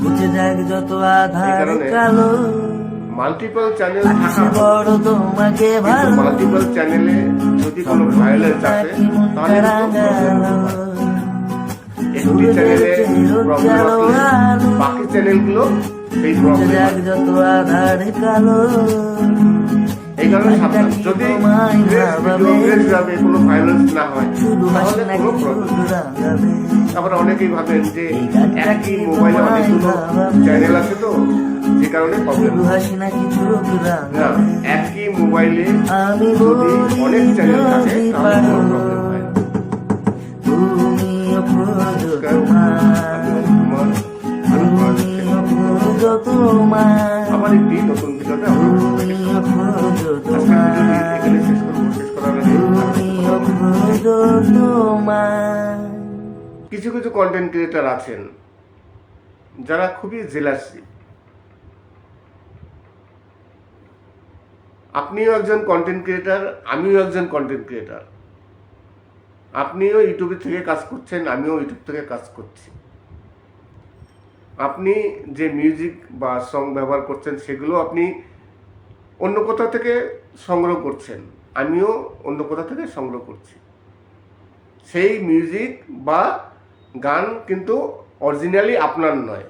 বুঝে যাক যত আধার কারণে কালো মাল্টিপল চ্যানেল সে থাকা বড় তোমাকে ভালো মাল্টিপল চ্যানেলে যদি কোনো ভায়োলেন্স আসে তাহলে একটি চ্যানেলে প্রবলেম আসলে বাকি চ্যানেলগুলো সেই প্রবলেম যাক যত আধার কালো এই কারণে সাবধান। যদি ফ্রেশ যাবে কোনো ভায়োলেন্স না হয় শুধু হাসি তাহলে নাকি কোনো প্রবলেম। শুধু রাগাবে আবার অনেকেই ভাবেন যে একই মোবাইলে অনেকগুলো চ্যানেল আছে তো যে কারণে প্রবলেম। শুধু হাসি নাকি চোখ না, রাগাবে একই মোবাইলে আমি যদি বলি অনেক চ্যানেল থাকে যদি তাহলে কোনো পারো প্রবলেম হয় না। তুমিও খোঁজো নমস্কার, আমি কুমার, তুমিও খোঁজো তোমার আমার একটি নতুন ভিডিওতে আপনাদের সবাইকে তুমিও খোঁজো আজকের ভিডিওটি তোমার এখানে শেষ করবো। শেষ করার আগে তুমিও খোঁজো তোমার কিছু কিছু কন্টেন্ট ক্রিয়েটার আছেন যারা খুবই জেলাসি। আপনিও একজন কন্টেন্ট ক্রিয়েটার, আমিও একজন কন্টেন্ট ক্রিয়েটার। আপনিও ইউটিউব থেকে কাজ করছেন, আমিও ইউটিউব থেকে কাজ করছি। আপনি যে মিউজিক বা সং ব্যবহার করছেন সেগুলো আপনি অন্য কোথা থেকে সংগ্রহ করছেন, আমিও অন্য কোথা থেকে সংগ্রহ করছি। সেই মিউজিক বা গান কিন্তু অরিজিনালি আপনার নয়,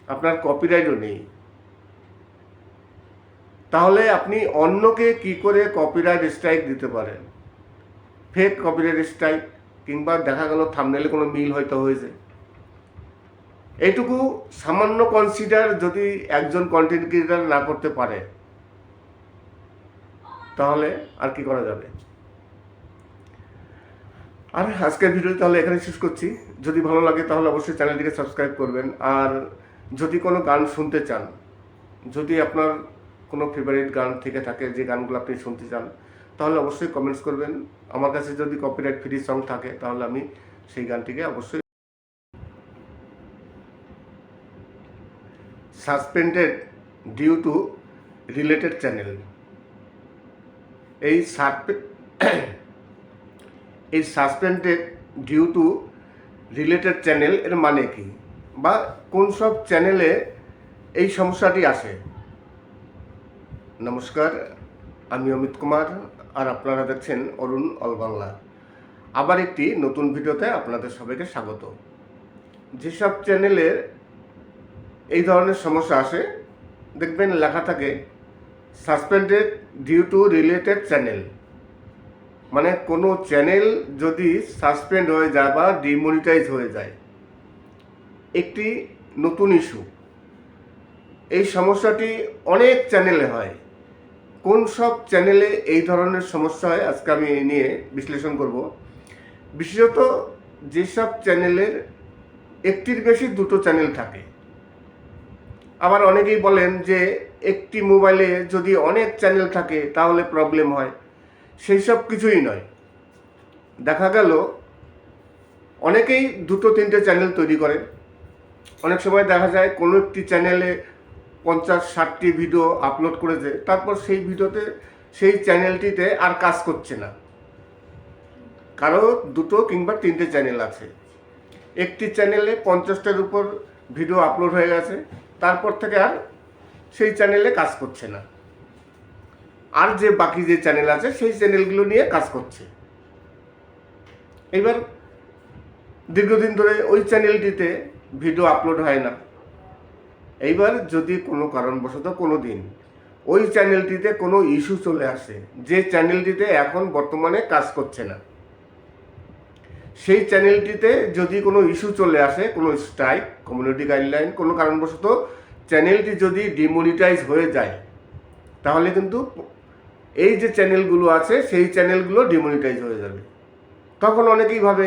আপনার কপিরাইটও নেই। তাহলে আপনি অন্যকে কি করে কপিরাইট স্ট্রাইক দিতে পারেন? ফেক কপিরাইট স্ট্রাইক, কিংবা দেখা গেল থাম্বনেলে কোনো মিল হয়তো হয়েছে। এইটুকু সামান্য কনসিডার যদি একজন কন্টেন্ট ক্রিয়েটার না করতে পারে তাহলে আর কি করা যাবে? আর আজকের ভিডিও তাহলে এখানে শেষ করছি। যদি ভালো লাগে তাহলে অবশ্যই চ্যানেলটিকে সাবস্ক্রাইব করবেন। আর যদি কোনো গান শুনতে চান, যদি আপনার কোনো ফেভারিট গান থেকে থাকে যে গানগুলো আপনি শুনতে চান, তাহলে অবশ্যই কমেন্টস করবেন। আমার কাছে যদি কপিরাইট ফ্রি সং থাকে তাহলে আমি সেই গানটিকে অবশ্যই suspended due to related channel. এই suspended due to related channel এর মানে কি, বা কোন সব চ্যানেলে এই সমস্যাটি আসে? নমস্কার, আমি অমিত কুমার, আর আপনারা দেখছেন অরুণ অল বাংলা। আবার একটি নতুন ভিডিওতে আপনাদের সবাইকে স্বাগত। যেসব চ্যানেলে এই ধরনের সমস্যা আসে দেখবেন লেখা থাকে suspended due to related channel, মানে কোনো চ্যানেল যদি সাসপেন্ড হয়ে যায় বা ডিমনিটাইজ হয়ে যায়, একটি নতুন ইস্যু। এই সমস্যাটি অনেক চ্যানেলে হয়। কোন সব চ্যানেলে এই ধরনের সমস্যা হয় আজকে আমি এই নিয়ে বিশ্লেষণ করব। বিশেষত যেসব চ্যানেলের একটির বেশি দুটো চ্যানেল থাকে। আবার অনেকেই বলেন যে একটি মোবাইলে যদি অনেক চ্যানেল থাকে তাহলে প্রবলেম হয়। সেই সব কিছুই নয়। দেখা গেল অনেকেই দুটো তিনটে চ্যানেল তৈরি করে। অনেক সময় দেখা যায় কোনো একটি চ্যানেলে 50-60টি ভিডিও আপলোড করেছে, তারপর সেই ভিডিওতে সেই চ্যানেলটিতে আর কাজ করছে না। কারো দুটো কিংবা তিনটে চ্যানেল আছে, একটি চ্যানেলে 50টার উপর ভিডিও আপলোড হয়ে গেছে, তারপর থেকে আর সেই চ্যানেলে কাজ করছে না। আর যে বাকি যে চ্যানেল আছে সেই চ্যানেলগুলো নিয়ে কাজ করছে। এবার দীর্ঘদিন ধরে ওই চ্যানেলটিতে ভিডিও আপলোড হয় না। এইবার যদি কোনো কারণবশত কোনো দিন ওই চ্যানেলটিতে কোনো ইস্যু চলে আসে, যে চ্যানেলটিতে এখন বর্তমানে কাজ করছে না, সেই চ্যানেলটিতে যদি কোনো ইস্যু চলে আসে, কোনো স্ট্রাইক, কমিউনিটি গাইডলাইন, কোনো কারণবশত চ্যানেলটি যদি ডিমনিটাইজ হয়ে যায়, তাহলে কিন্তু এই যে চ্যানেলগুলো আছে সেই চ্যানেলগুলো ডিমনিটাইজ হয়ে যাবে। তখন অনেকেই ভাবে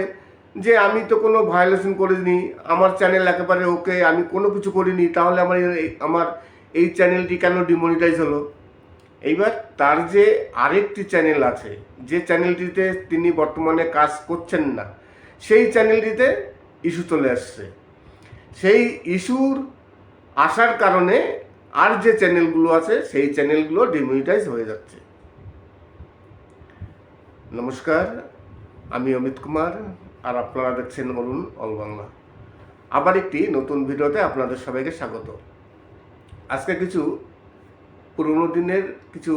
যে আমি তো কোনো ভায়োলেশন করিনি, আমার চ্যানেল একেবারে ওকে, আমি কোনো কিছু করিনি, তাহলে আমার এই চ্যানেলটি কেন ডিমনিটাইজ হলো? এইবার তার যে আরেকটি চ্যানেল আছে, যে চ্যানেলটিতে তিনি বর্তমানে কাজ করছেন না, সেই চ্যানেলটিতে ইস্যু চলে আসছে। সেই ইস্যুর আসার কারণে আর যে চ্যানেলগুলো আছে সেই চ্যানেলগুলো ডিমনিটাইজ হয়ে যাচ্ছে। নমস্কার, আমি অমিত কুমার, আর আপনারা দেখছেন অরুণ অল বাংলা। আবার একটি নতুন ভিডিওতে আপনাদের সবাইকে স্বাগত। আজকে কিছু পুরনো দিনের কিছু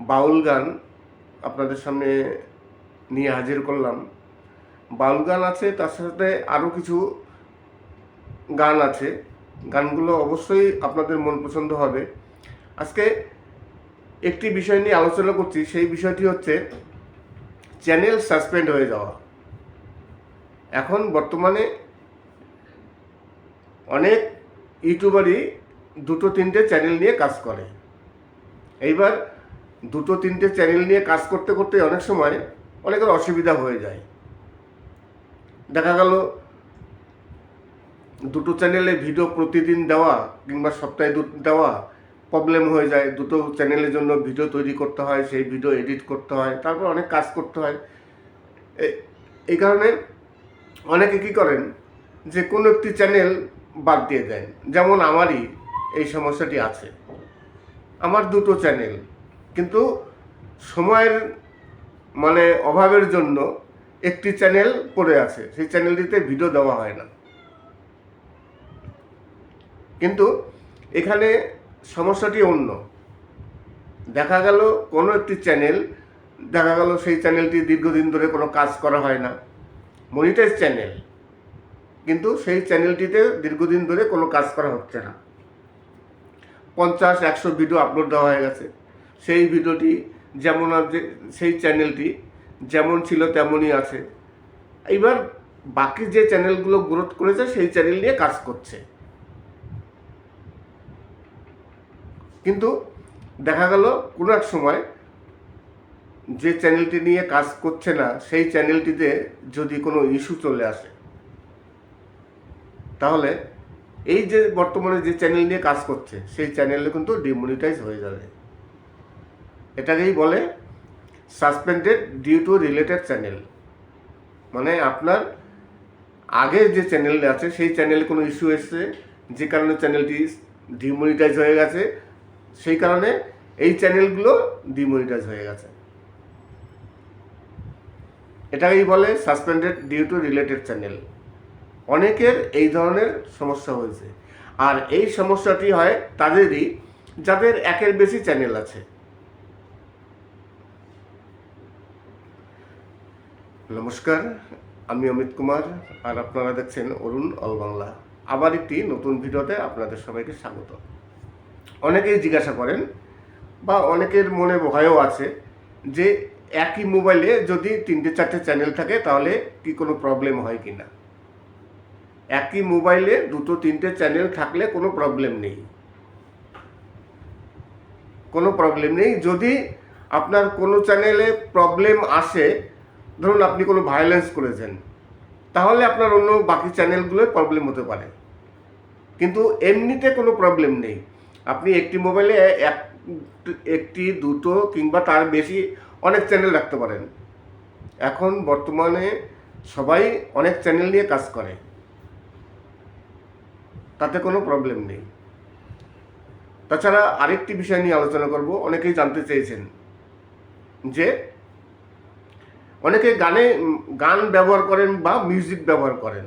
বাউল গান আপনাদের সামনে নিয়ে হাজির করলাম। বাউল গান আছে, তার সাথে আরও কিছু গান আছে। গানগুলো অবশ্যই আপনাদের মন পছন্দ হবে। আজকে একটি বিষয় নিয়ে আলোচনা করছি, সেই বিষয়টি হচ্ছে চ্যানেল সাসপেন্ড হয়ে যাওয়া। এখন বর্তমানে অনেক ইউটিউবারই 2-3টে চ্যানেল নিয়ে কাজ করে। এইবার 2-3টে চ্যানেল নিয়ে কাজ করতে করতে অনেক সময় অনেকের অসুবিধা হয়ে যায়। দেখা গেল 2টো চ্যানেলে ভিডিও প্রতিদিন দেওয়া কিংবা সপ্তাহে দেওয়া প্রবলেম হয়ে যায়। 2টো চ্যানেলের জন্য ভিডিও তৈরি করতে হয়, সেই ভিডিও এডিট করতে হয়, তারপর অনেক কাজ করতে হয়। এই কারণে অনেকে কী করেন যে কোনো একটি চ্যানেল বাদ দিয়ে দেন। যেমন আমারই এই সমস্যাটি আছে। আমার 2টো চ্যানেল, কিন্তু সময়ের অভাবের জন্য একটি চ্যানেল পড়ে আছে, সেই চ্যানেলটিতে ভিডিও দেওয়া হয় না। কিন্তু এখানে সমস্যাটি অন্য। দেখা গেল কোনো একটি চ্যানেল, দেখা গেল সেই চ্যানেলটি দীর্ঘদিন ধরে কোনো কাজ করা হয় না, মনিটাইজ চ্যানেল, কিন্তু সেই চ্যানেলটিতে দীর্ঘদিন ধরে কোনো কাজ করা হচ্ছে না। 50-100 ভিডিও আপলোড দেওয়া হয়ে গেছে। সেই ভিডিওটি যেমন আছে, সেই চ্যানেলটি যেমন ছিল তেমনই আছে। এইবার বাকি যে চ্যানেলগুলো গ্রোথ করেছে সেই চ্যানেল নিয়ে কাজ করছে, কিন্তু দেখা গেল কোনো এক সময় যে চ্যানেলটি নিয়ে কাজ করছে না সেই চ্যানেলটিতে যদি কোনো ইস্যু চলে আসে, তাহলে এই যে বর্তমানে যে চ্যানেল নিয়ে কাজ করছে সেই চ্যানেলে কিন্তু ডিমনিটাইজ হয়ে যাবে। এটাকেই বলে suspended due to related channel. মানে আপনার আগে যে চ্যানেল আছে সেই চ্যানেলে কোনো ইস্যু এসছে, যে কারণে চ্যানেলটি ডিমনিটাইজ হয়ে গেছে, সেই কারণে এই চ্যানেলগুলো ডিমনিটাইজ হয়ে গেছে। এটাকেই বলে suspended due to related channel. অনেকের এই ধরনের সমস্যা হয়েছে, আর এই সমস্যাটি হয় তাদেরই যাদের একের বেশি চ্যানেল আছে। নমস্কার, আমি অমিত কুমার, আর আপনারা দেখছেন অরুণ অল বাংলা। আবার একটি নতুন ভিডিওতে আপনাদের সবাইকে স্বাগত। অনেকেই জিজ্ঞাসা করেন বা অনেকের মনে ভয়ও আছে যে একই মোবাইলে যদি 3-4টে চ্যানেল থাকে তাহলে কি কোনো প্রবলেম হয় কি না। একই মোবাইলে 2-3টে চ্যানেল থাকলে কোনো প্রবলেম নেই, কোনো প্রবলেম নেই। যদি আপনার কোনো চ্যানেলে প্রবলেম আসে, ধরুন আপনি কোনো ভায়োলেন্স করেছেন, তাহলে আপনার অন্য বাকি চ্যানেলগুলোয় প্রবলেম হতে পারে, কিন্তু এমনিতে কোনো প্রবলেম নেই। আপনি একটি মোবাইলে 1-2 কিংবা তার বেশি অনেক চ্যানেল রাখতে পারেন। এখন বর্তমানে সবাই অনেক চ্যানেল নিয়ে কাজ করে, তাতে কোনো প্রবলেম নেই। তাছাড়া আরেকটি বিষয় নিয়ে আলোচনা করব। অনেকেই জানতে চেয়েছেন যে অনেকে গান ব্যবহার করেন বা মিউজিক ব্যবহার করেন।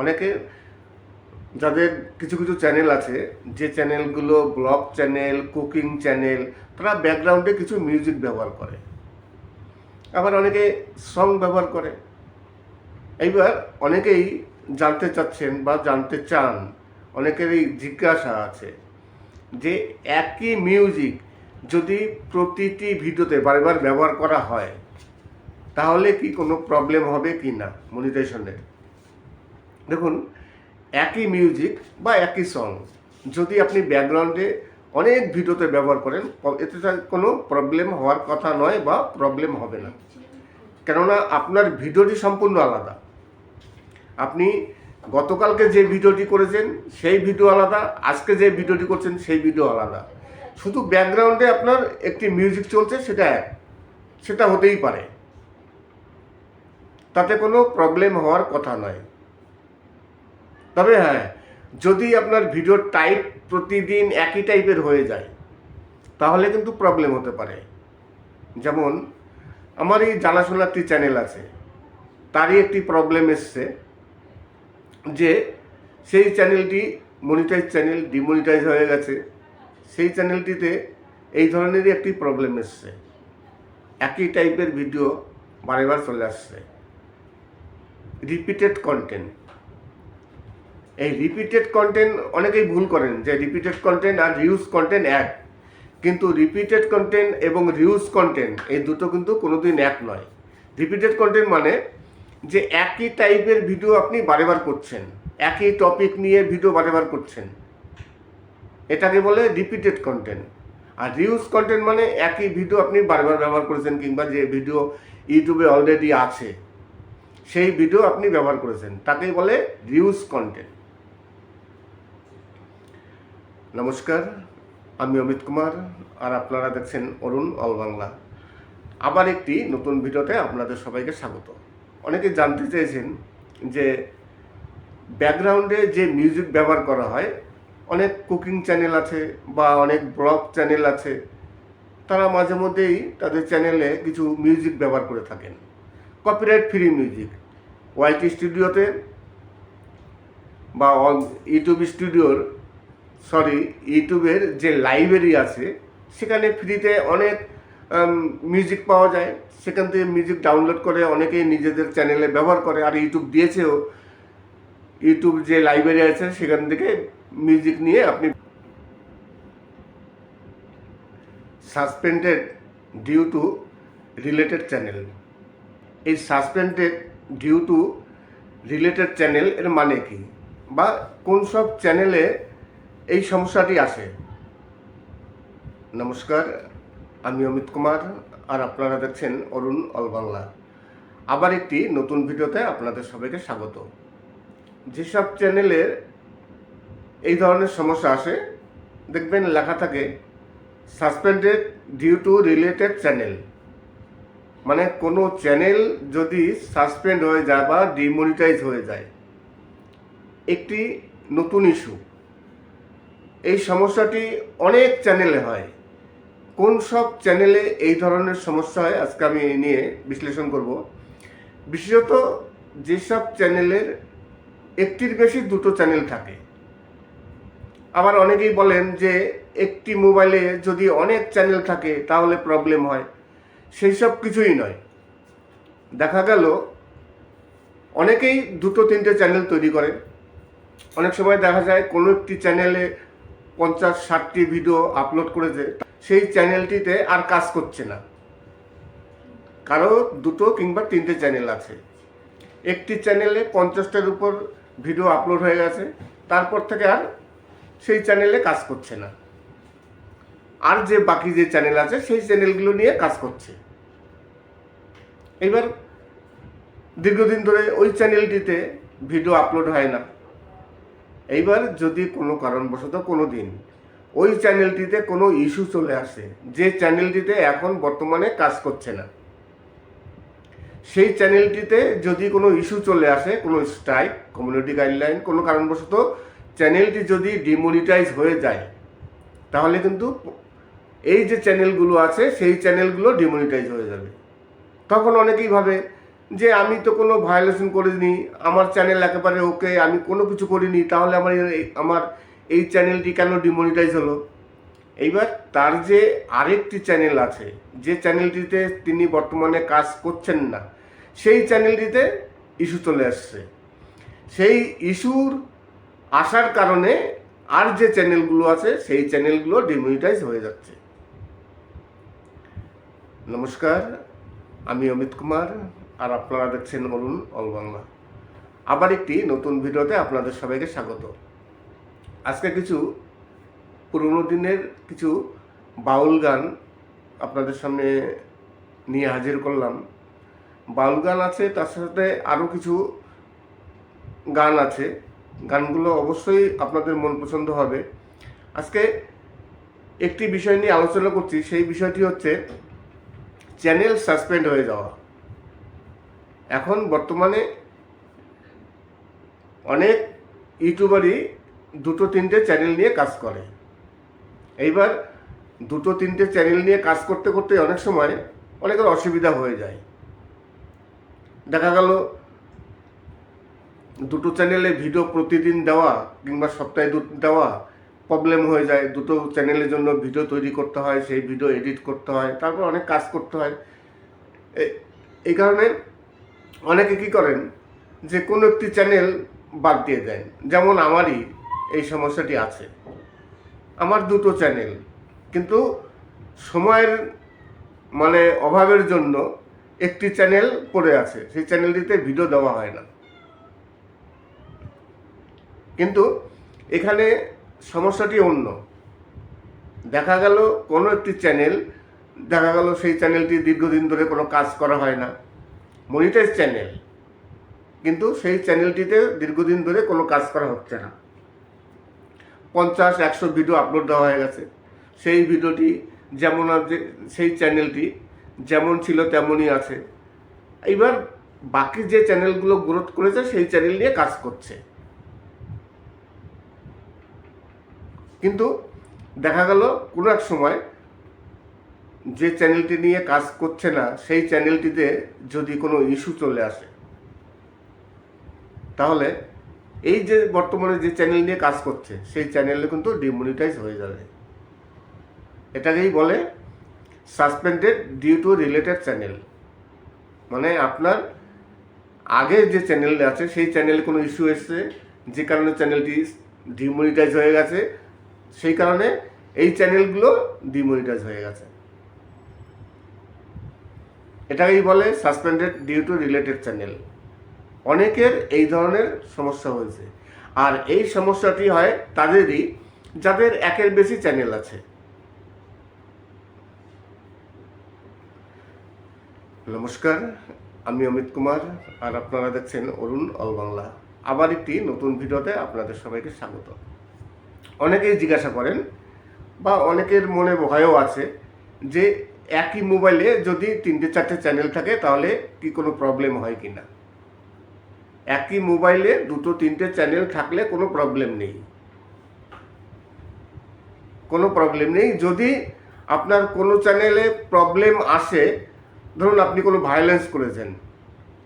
অনেকে যাদের কিছু কিছু চ্যানেল আছে, যে চ্যানেলগুলো ব্লগ চ্যানেল, কুকিং চ্যানেল, তারা ব্যাকগ্রাউন্ডে কিছু মিউজিক ব্যবহার করে, আবার অনেকে সং ব্যবহার করে। এইবার অনেকেই জানতে চাচ্ছেন বা জানতে চান, অনেকেরই জিজ্ঞাসা আছে যে একই মিউজিক যদি প্রতিটি ভিডিওতে বারবার ব্যবহার করা হয় তাহলে কি কোনো প্রবলেম হবে কি না মনিটাইজেশনের। দেখুন, একই মিউজিক বা একই সং যদি আপনি ব্যাকগ্রাউন্ডে অনেক ভিডিওতে ব্যবহার করেন, এতে কোনো প্রবলেম হওয়ার কথা নয় বা প্রবলেম হবে না। কেননা আপনার ভিডিওটি সম্পূর্ণ আলাদা। আপনি গতকালকে যে ভিডিওটি করেছেন সেই ভিডিও আলাদা, আজকে যে ভিডিওটি করছেন সেই ভিডিও আলাদা। শুধু ব্যাকগ্রাউন্ডে আপনার একটি মিউজিক চলছে, সেটা হতেই পারে, তাতে কোনো প্রবলেম হওয়ার কথা নয়। তবে হ্যাঁ, যদি আপনার ভিডিওর টাইপ প্রতিদিন একই টাইপের হয়ে যায় তাহলে কিন্তু প্রবলেম হতে পারে। যেমন আমার এই জানাশোনা একটি চ্যানেল আছে, তারই একটি প্রবলেম এসছে যে সেই চ্যানেলটি মনিটাইজ চ্যানেল ডিমনিটাইজ হয়ে গেছে। সেই চ্যানেলটিতে এই ধরনেরই একটি প্রবলেম এসছে, একই টাইপের ভিডিও বারবার চলে আসছে, রিপিটেড কন্টেন্ট। এই রিপিটেড কন্টেন্ট অনেকেই ভুল করেন যে রিপিটেড কন্টেন্ট আর রিউজ কন্টেন্ট এক, কিন্তু রিপিটেড কন্টেন্ট এবং রিউজ কন্টেন্ট এই দুটো কিন্তু কোনোদিন এক নয়। রিপিটেড কন্টেন্ট মানে যে একই টাইপের ভিডিও আপনি বারবার করছেন, একই টপিক নিয়ে ভিডিও বারবার করছেন, এটাকে বলে রিপিটেড কন্টেন্ট। আর রিউজ কন্টেন্ট মানে একই ভিডিও আপনি বারবার ব্যবহার করেছেন, কিংবা যে ভিডিও ইউটিউবে অলরেডি আছে সেই ভিডিও আপনি ব্যবহার করেছেন, তাকেই বলে রিউজ কন্টেন্ট। নমস্কার, আমি অমিত কুমার, আর আপনারা দেখছেন অরুণ অল বাংলা। আবার একটি নতুন ভিডিওতে আপনাদের সবাইকে স্বাগত। অনেকে জানতে চেয়েছেন যে ব্যাকগ্রাউন্ডে যে মিউজিক ব্যবহার করা হয়, অনেক কুকিং চ্যানেল আছে বা অনেক ব্লগ চ্যানেল আছে, তারা মাঝে মধ্যেই তাদের চ্যানেলে কিছু মিউজিক ব্যবহার করে থাকেন, কপিরাইট ফ্রি মিউজিক। ওয়াইটি স্টুডিওতে বা ইউটিউবের যে লাইব্রেরি আছে সেখানে ফ্রিতে অনেক মিউজিক পাওয়া যায়। সেখান থেকে মিউজিক ডাউনলোড করে অনেকেই নিজেদের চ্যানেলে ব্যবহার করে, আর ইউটিউব দিয়েছেও। ইউটিউব যে লাইব্রেরি আছে সেখান থেকে মিউজিক নিয়ে আপনি suspended due to related channel. এই suspended due to related channel এর মানে কি, বা কোন সব চ্যানেলে এই সমস্যাটি আসে? নমস্কার, আমি অমিত কুমার, আর আপনারা দেখছেন অরুণ অল বাংলা। আবার একটি নতুন ভিডিওতে আপনাদের সবাইকে স্বাগত। যেসব চ্যানেলের এই ধরনের সমস্যা আসে, দেখবেন লেখা থাকে suspended due to related channel. মানে কোনো চ্যানেল যদি সাসপেন্ড হয়ে যায় বা ডিমনিটাইজ হয়ে যায়, একটি নতুন ইস্যু। এই সমস্যাটি অনেক চ্যানেলে হয়। কোন সব চ্যানেলে এই ধরনের সমস্যা হয় আজকে আমি এই নিয়ে বিশ্লেষণ করব। বিশেষত যেসব চ্যানেলের একটির বেশি দুটো চ্যানেল থাকে। আবার অনেকেই বলেন যে একটি মোবাইলে যদি অনেক চ্যানেল থাকে তাহলে প্রবলেম হয়। সেই সব কিছুই নয়। দেখা গেল অনেকেই দুটো তিনটে চ্যানেল তৈরি করে। অনেক সময় দেখা যায় কোনো একটি চ্যানেলে 50-60টি ভিডিও আপলোড করেছে, সেই চ্যানেলটিতে আর কাজ করছে না। কারো দুটো কিংবা তিনটে চ্যানেল আছে, একটি চ্যানেলে 50টার উপর ভিডিও আপলোড হয়ে গেছে, তারপর থেকে আর সেই চ্যানেলে কাজ করছে না। আর যে বাকি যে চ্যানেল আছে সেই চ্যানেলগুলো নিয়ে কাজ করছে। এবার দীর্ঘদিন ধরে ওই চ্যানেলটিতে ভিডিও আপলোড হয় না। এইবার যদি কোনো কারণবশত কোনো দিন ওই চ্যানেলটিতে কোনো ইস্যু চলে আসে, যে চ্যানেলটিতে এখন বর্তমানে কাজ করছে না, সেই চ্যানেলটিতে যদি কোনো ইস্যু চলে আসে, কোনো স্ট্রাইক, কমিউনিটি গাইডলাইন, কোনো কারণবশত চ্যানেলটি যদি ডিমনিটাইজ হয়ে যায়, তাহলে কিন্তু এই যে চ্যানেলগুলো আছে সেই চ্যানেলগুলো ডিমনিটাইজ হয়ে যাবে। তখন অনেকেই ভাবে যে আমি তো কোনো ভায়োলেশন করিনি, আমার চ্যানেল একেবারে ওকে, আমি কোনো কিছু করিনি, তাহলে আমার এই চ্যানেলটি কেন ডিমনিটাইজ হলো? এইবার তার যে আরেকটি চ্যানেল আছে, যে চ্যানেলটিতে তিনি বর্তমানে কাজ করছেন না, সেই চ্যানেলটিতে ইস্যু চলে আসছে। সেই ইস্যুর আসার কারণে আর যে চ্যানেলগুলো আছে সেই চ্যানেলগুলো ডিমনিটাইজ হয়ে যাচ্ছে। নমস্কার, আমি অমিত কুমার, আর আপনারা দেখছেন অরুণ অল বাংলা। আবার একটি নতুন ভিডিওতে আপনাদের সবাইকে স্বাগত। আজকে কিছু পুরনো দিনের কিছু বাউল গান আপনাদের সামনে নিয়ে হাজির করলাম। বাউল গান আছে, তার সাথে আরও কিছু গান আছে। গানগুলো অবশ্যই আপনাদের মন পছন্দ হবে। আজকে একটি বিষয় নিয়ে আলোচনা করছি, সেই বিষয়টি হচ্ছে চ্যানেল সাসপেন্ড হয়ে যাওয়া। এখন বর্তমানে অনেক ইউটিউবারই দুটো তিনটে চ্যানেল নিয়ে কাজ করে। এইবার দুটো তিনটে চ্যানেল নিয়ে কাজ করতে করতে অনেক সময় অনেকের অসুবিধা হয়ে যায়। দেখা গেল দুটো চ্যানেলে ভিডিও প্রতিদিন দেওয়া কিংবা সপ্তাহে দেওয়া প্রবলেম হয়ে যায়। দুটো চ্যানেলের জন্য ভিডিও তৈরি করতে হয়, সেই ভিডিও এডিট করতে হয়, তারপর অনেক কাজ করতে হয়। এই কারণে অনেকে কী করেন যে কোনো একটি চ্যানেল বাদ দিয়ে দেন। যেমন আমারই এই সমস্যাটি আছে, আমার দুটো চ্যানেল, কিন্তু সময়ের অভাবের জন্য একটি চ্যানেল পড়ে আছে, সেই চ্যানেলটিতে ভিডিও দেওয়া হয় না। কিন্তু এখানে সমস্যাটি অন্য। দেখা গেল কোনো একটি চ্যানেল, দেখা গেল সেই চ্যানেলটি দীর্ঘদিন ধরে কোনো কাজ করা হয় না, মনিটাইজ চ্যানেল, কিন্তু সেই চ্যানেলটিতে দীর্ঘদিন ধরে কোনো কাজ করা হচ্ছে না। 50-100 ভিডিও আপলোড দেওয়া হয়ে গেছে, সেই ভিডিওটি যেমন আছে, সেই চ্যানেলটি যেমন ছিল তেমনই আছে। এইবার বাকি যে চ্যানেলগুলো গ্রোথ করেছে সেই চ্যানেল নিয়ে কাজ করছে, কিন্তু দেখা গেল কোনো এক সময় যে চ্যানেলটি নিয়ে কাজ করছে না সেই চ্যানেলটিতে যদি কোনো ইস্যু চলে আসে, তাহলে এই যে বর্তমানে যে চ্যানেল নিয়ে কাজ করছে সেই চ্যানেলে কিন্তু ডিমনিটাইজ হয়ে যাবে। এটাকেই বলে suspended due to related channel. মানে আপনার আগে যে চ্যানেল আছে সেই চ্যানেলে কোনো ইস্যু এসছে, যে কারণে চ্যানেলটি ডিমনিটাইজ হয়ে গেছে, সেই কারণে এই চ্যানেলগুলো ডিমনিটাইজ হয়ে গেছে। এটাকেই বলে suspended due to related channel. অনেকের এই ধরনের সমস্যা হয়েছে, আর এই সমস্যাটি হয় তাদেরই যাদের একের বেশি চ্যানেল আছে। নমস্কার, আমি অমিত কুমার, আর আপনারা দেখছেন অরুণ অল বাংলা। আবার একটি নতুন ভিডিওতে আপনাদের সবাইকে স্বাগত। অনেকেই জিজ্ঞাসা করেন বা অনেকের মনে ভয়ও আছে যে একই মোবাইলে যদি 3-4টে চ্যানেল থাকে তাহলে কি কোনো প্রবলেম হয় কি না। একই মোবাইলে 2-3টে চ্যানেল থাকলে কোনো প্রবলেম নেই, কোনো প্রবলেম নেই। যদি আপনার কোনো চ্যানেলে প্রবলেম আসে, ধরুন আপনি কোনো ভায়োলেন্স করেছেন,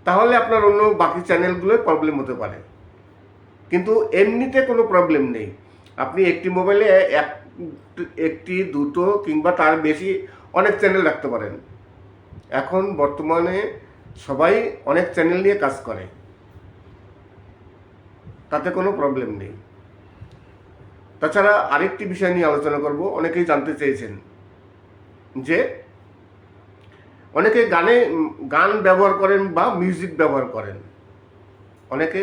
তাহলে আপনার অন্য বাকি চ্যানেলগুলোয় প্রবলেম হতে পারে, কিন্তু এমনিতে কোনো প্রবলেম নেই। আপনি একটি মোবাইলে একটি, দুটো কিংবা তার বেশি অনেক চ্যানেল রাখতে পারেন। এখন বর্তমানে সবাই অনেক চ্যানেল নিয়ে কাজ করে, তাতে কোনো প্রবলেম নেই। তাছাড়া আরেকটি বিষয় নিয়ে আলোচনা করব। অনেকেই জানতে চেয়েছেন যে অনেকে গান ব্যবহার করেন বা মিউজিক ব্যবহার করেন। অনেকে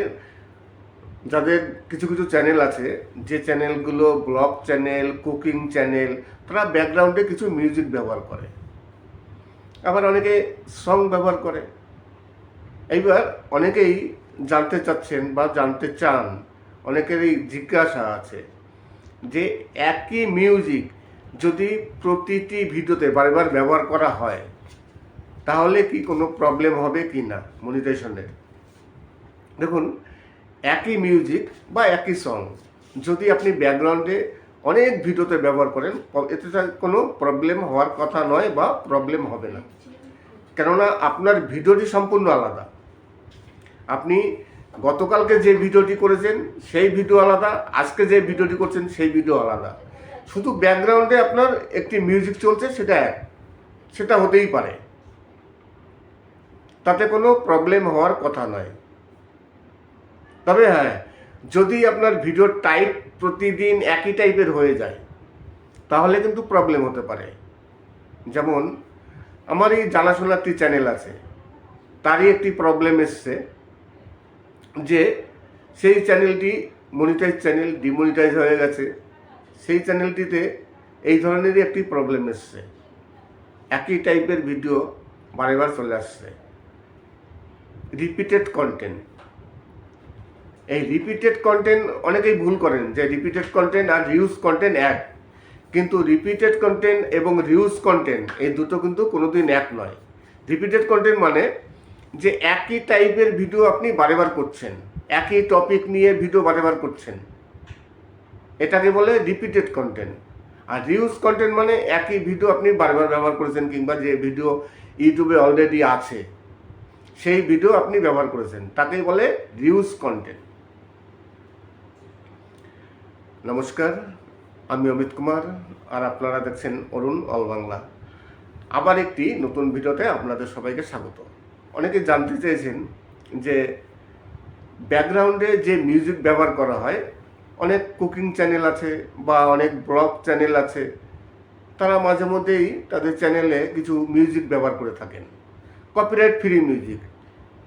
যাদের কিছু কিছু চ্যানেল আছে, যে চ্যানেলগুলো ব্লগ চ্যানেল, কুকিং চ্যানেল, তারা ব্যাকগ্রাউন্ডে কিছু মিউজিক ব্যবহার করে, আবার অনেকে সং ব্যবহার করে। এইবার অনেকেই জানতে চাচ্ছেন বা জানতে চান, অনেকেরই জিজ্ঞাসা আছে যে একই মিউজিক যদি প্রতিটি ভিডিওতে বারবার ব্যবহার করা হয় তাহলে কি কোনো প্রবলেম হবে কি না মনিটাইজেশনের। দেখুন, একই মিউজিক বা একই সং যদি আপনি ব্যাকগ্রাউন্ডে অনেক ভিডিওতে ব্যবহার করেন, এতে কোনো প্রবলেম হওয়ার কথা নয় বা প্রবলেম হবে না। কেননা আপনার ভিডিওটি সম্পূর্ণ আলাদা। আপনি গতকালকে যে ভিডিওটি করেছেন সেই ভিডিও আলাদা, আজকে যে ভিডিওটি করছেন সেই ভিডিও আলাদা। শুধু ব্যাকগ্রাউন্ডে আপনার একটি মিউজিক চলছে, সেটা হতেই পারে, তাতে কোনো প্রবলেম হওয়ার কথা নয়। তবে হ্যাঁ, যদি আপনার ভিডিওর টাইপ প্রতিদিন একই টাইপের হয়ে যায় তাহলে কিন্তু প্রবলেম হতে পারে। যেমন আমার এই জানাশোনা একটি চ্যানেল আছে, তারই একটি প্রবলেম এসছে যে সেই চ্যানেলটি মনিটাইজ চ্যানেল ডিমনিটাইজ হয়ে গেছে। সেই চ্যানেলটিতে এই ধরনেরই একটি প্রবলেম এসছে, একই টাইপের ভিডিও বারবার চলে আসছে, রিপিটেড কন্টেন্ট। এই রিপিটেড কন্টেন্ট অনেকেই ভুল করেন যে রিপিটেড কন্টেন্ট আর রিউজ কন্টেন্ট এক, কিন্তু রিপিটেড কন্টেন্ট এবং রিউজ কন্টেন্ট এই দুটো কিন্তু কোনোদিন এক নয়। রিপিটেড কন্টেন্ট মানে যে একই টাইপের ভিডিও আপনি বারবার করছেন, একই টপিক নিয়ে ভিডিও বারবার করছেন, এটাকে বলে রিপিটেড কন্টেন্ট। আর রিউজ কন্টেন্ট মানে একই ভিডিও আপনি বারবার ব্যবহার করেছেন, কিংবা যে ভিডিও ইউটিউবে অলরেডি আছে সেই ভিডিও আপনি ব্যবহার করেছেন, তাকেই বলে রিউজ কন্টেন্ট। নমস্কার, আমি অমিত কুমার, আর আপনারা দেখছেন অরুণ অল বাংলা। আবার একটি নতুন ভিডিওতে আপনাদের সবাইকে স্বাগত। অনেকে জানতে চেয়েছেন যে ব্যাকগ্রাউন্ডে যে মিউজিক ব্যবহার করা হয়, অনেক কুকিং চ্যানেল আছে বা অনেক ব্লগ চ্যানেল আছে, তারা মাঝে মধ্যেই তাদের চ্যানেলে কিছু মিউজিক ব্যবহার করে থাকেন, কপিরাইট ফ্রি মিউজিক।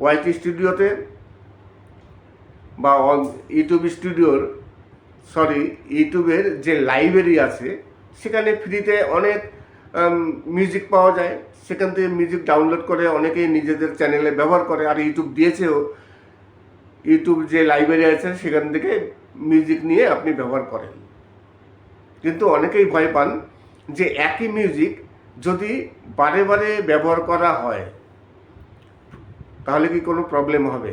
ওয়াইটি স্টুডিওতে বা ইউটিউবের যে লাইব্রেরি আছে, সেখানে ফ্রিতে অনেক মিউজিক পাওয়া যায়। সেখান থেকে মিউজিক ডাউনলোড করে অনেকেই নিজেদের চ্যানেলে ব্যবহার করে, আর ইউটিউব দিয়েছেও। ইউটিউব যে লাইব্রেরি আছে সেখান থেকে মিউজিক নিয়ে আপনি ব্যবহার করেন। কিন্তু অনেকেই ভয় পান যে একই মিউজিক যদি বারে বারে ব্যবহার করা হয় তাহলে কি কোনো প্রবলেম হবে।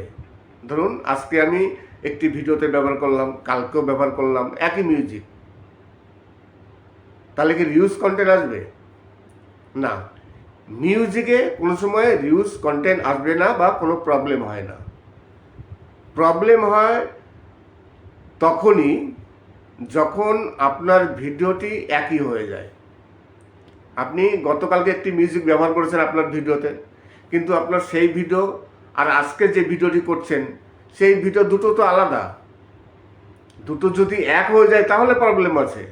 ধরুন আজকে আমি একটি ভিডিওতে ব্যবহার করলাম, কালকেও ব্যবহার করলাম একই মিউজিক, তাহলে কি রিউজ কন্টেন্ট আসবে? না, মিউজিকে কোনো সময় রিউজ কন্টেন্ট আসবে না বা কোনো প্রবলেম হয় না। প্রবলেম হয় তখনই যখন আপনার ভিডিওটি একই হয়ে যায়। আপনি গতকালকে একটি মিউজিক ব্যবহার করেছেন আপনার ভিডিওতে, কিন্তু আপনার সেই ভিডিও আর আজকে যে ভিডিওটি করছেন সেই ভিডিও দুটো তো আলাদা। দুটো যদি এক হয়ে যায় তাহলে প্রবলেম আছে।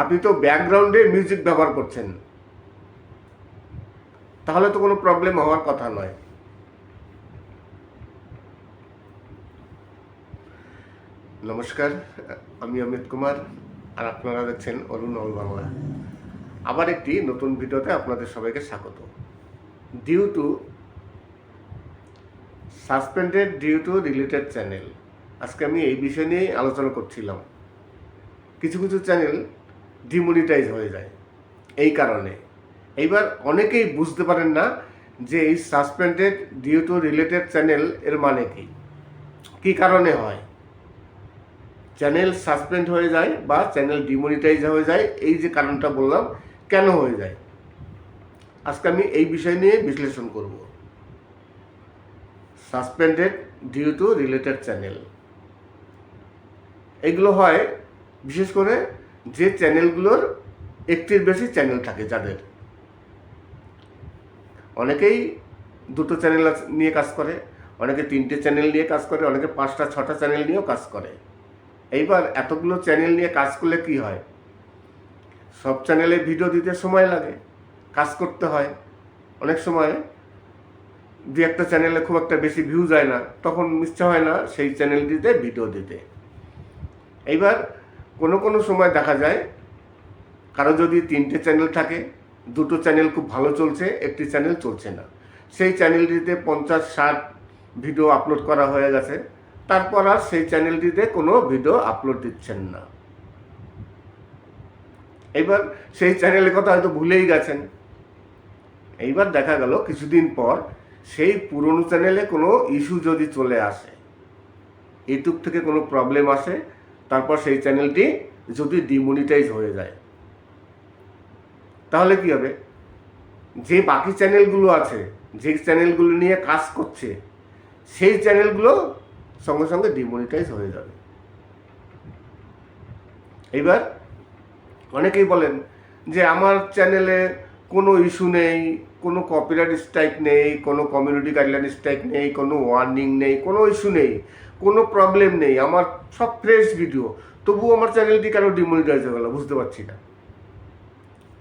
আপনি তো ব্যাকগ্রাউন্ডে মিউজিক ব্যবহার করছেন, তাহলে তো কোনো প্রবলেম হওয়ার কথা নয়। নমস্কার, আমি অমিত কুমার, আর আপনারা দেখছেন অরুণ অল বাংলা। আবার একটি নতুন ভিডিওতে আপনাদের সবাইকে স্বাগত। Suspended due to related channel, আজকে আমি এই বিষয় নিয়েই আলোচনা করছিলাম। কিছু কিছু চ্যানেল ডিমনিটাইজ হয়ে যায় এই কারণে। এইবার অনেকেই বুঝতে পারেন না যে এই suspended due to related channel এর মানে কি কারণে হয়। চ্যানেল সাসপেন্ড হয়ে যায় বা চ্যানেল ডিমনিটাইজ হয়ে যায়, এই যে কারণটা বললাম, কেন হয়ে যায়, আজকে আমি এই বিষয় নিয়ে বিশ্লেষণ করব। Suspended due to related channel, এগুলো হয় বিশেষ করে যে চ্যানেলগুলোর একটির বেশি চ্যানেল থাকে, যাদের অনেকেই দুটো চ্যানেল নিয়ে কাজ করে, অনেকে তিনটে চ্যানেল নিয়ে কাজ করে, অনেকে 5টা 6টা চ্যানেল নিয়েও কাজ করে। এইবার এতগুলো চ্যানেল নিয়ে কাজ করলে কি হয়, সব চ্যানেলে ভিডিও দিতে সময় লাগে, কাজ করতে হয়। অনেক সময় দু একটা চ্যানেলে খুব একটা বেশি ভিউ যায় না, তখন ইচ্ছা হয় না সেই চ্যানেলটিতে ভিডিও দিতে। এইবার কোনো সময় দেখা যায় কারো যদি 3টে চ্যানেল থাকে, দুটো চ্যানেল খুব ভালো চলছে, একটি চ্যানেল চলছে না, সেই চ্যানেলটিতে 50-60 ভিডিও আপলোড করা হয়ে গেছে, তারপর আর সেই চ্যানেলটিতে কোনো ভিডিও আপলোড দিচ্ছেন না। এইবার সেই চ্যানেলের কথা হয়তো ভুলেই গেছেন। এইবার দেখা গেল কিছুদিন পর সেই পুরনো চ্যানেলে কোনো ইস্যু যদি চলে আসে, ইউটিউব থেকে কোনো প্রবলেম আসে, তারপর সেই চ্যানেলটি যদি ডিমনিটাইজ হয়ে যায়, তাহলে কি হবে, যে বাকি চ্যানেলগুলো আছে, যে চ্যানেলগুলো নিয়ে কাজ করছে, সেই চ্যানেলগুলো সঙ্গে সঙ্গে ডিমনিটাইজ হয়ে যাবে। এইবার অনেকেই বলেন যে আমার চ্যানেলে কোনো ইস্যু নেই, কোনো কপিরাইট স্ট্রাইক নেই, কোনো কমিউনিটি গাইডলাইন স্ট্রাইক নেই, কোনো ওয়ার্নিং নেই, কোনো ইস্যু নেই, কোনো প্রবলেম নেই, আমার সব ফ্রেশ ভিডিও, তবুও আমার চ্যানেলটি কেন ডিমনিটাইজ হয়ে গেল বুঝতে পারছি না।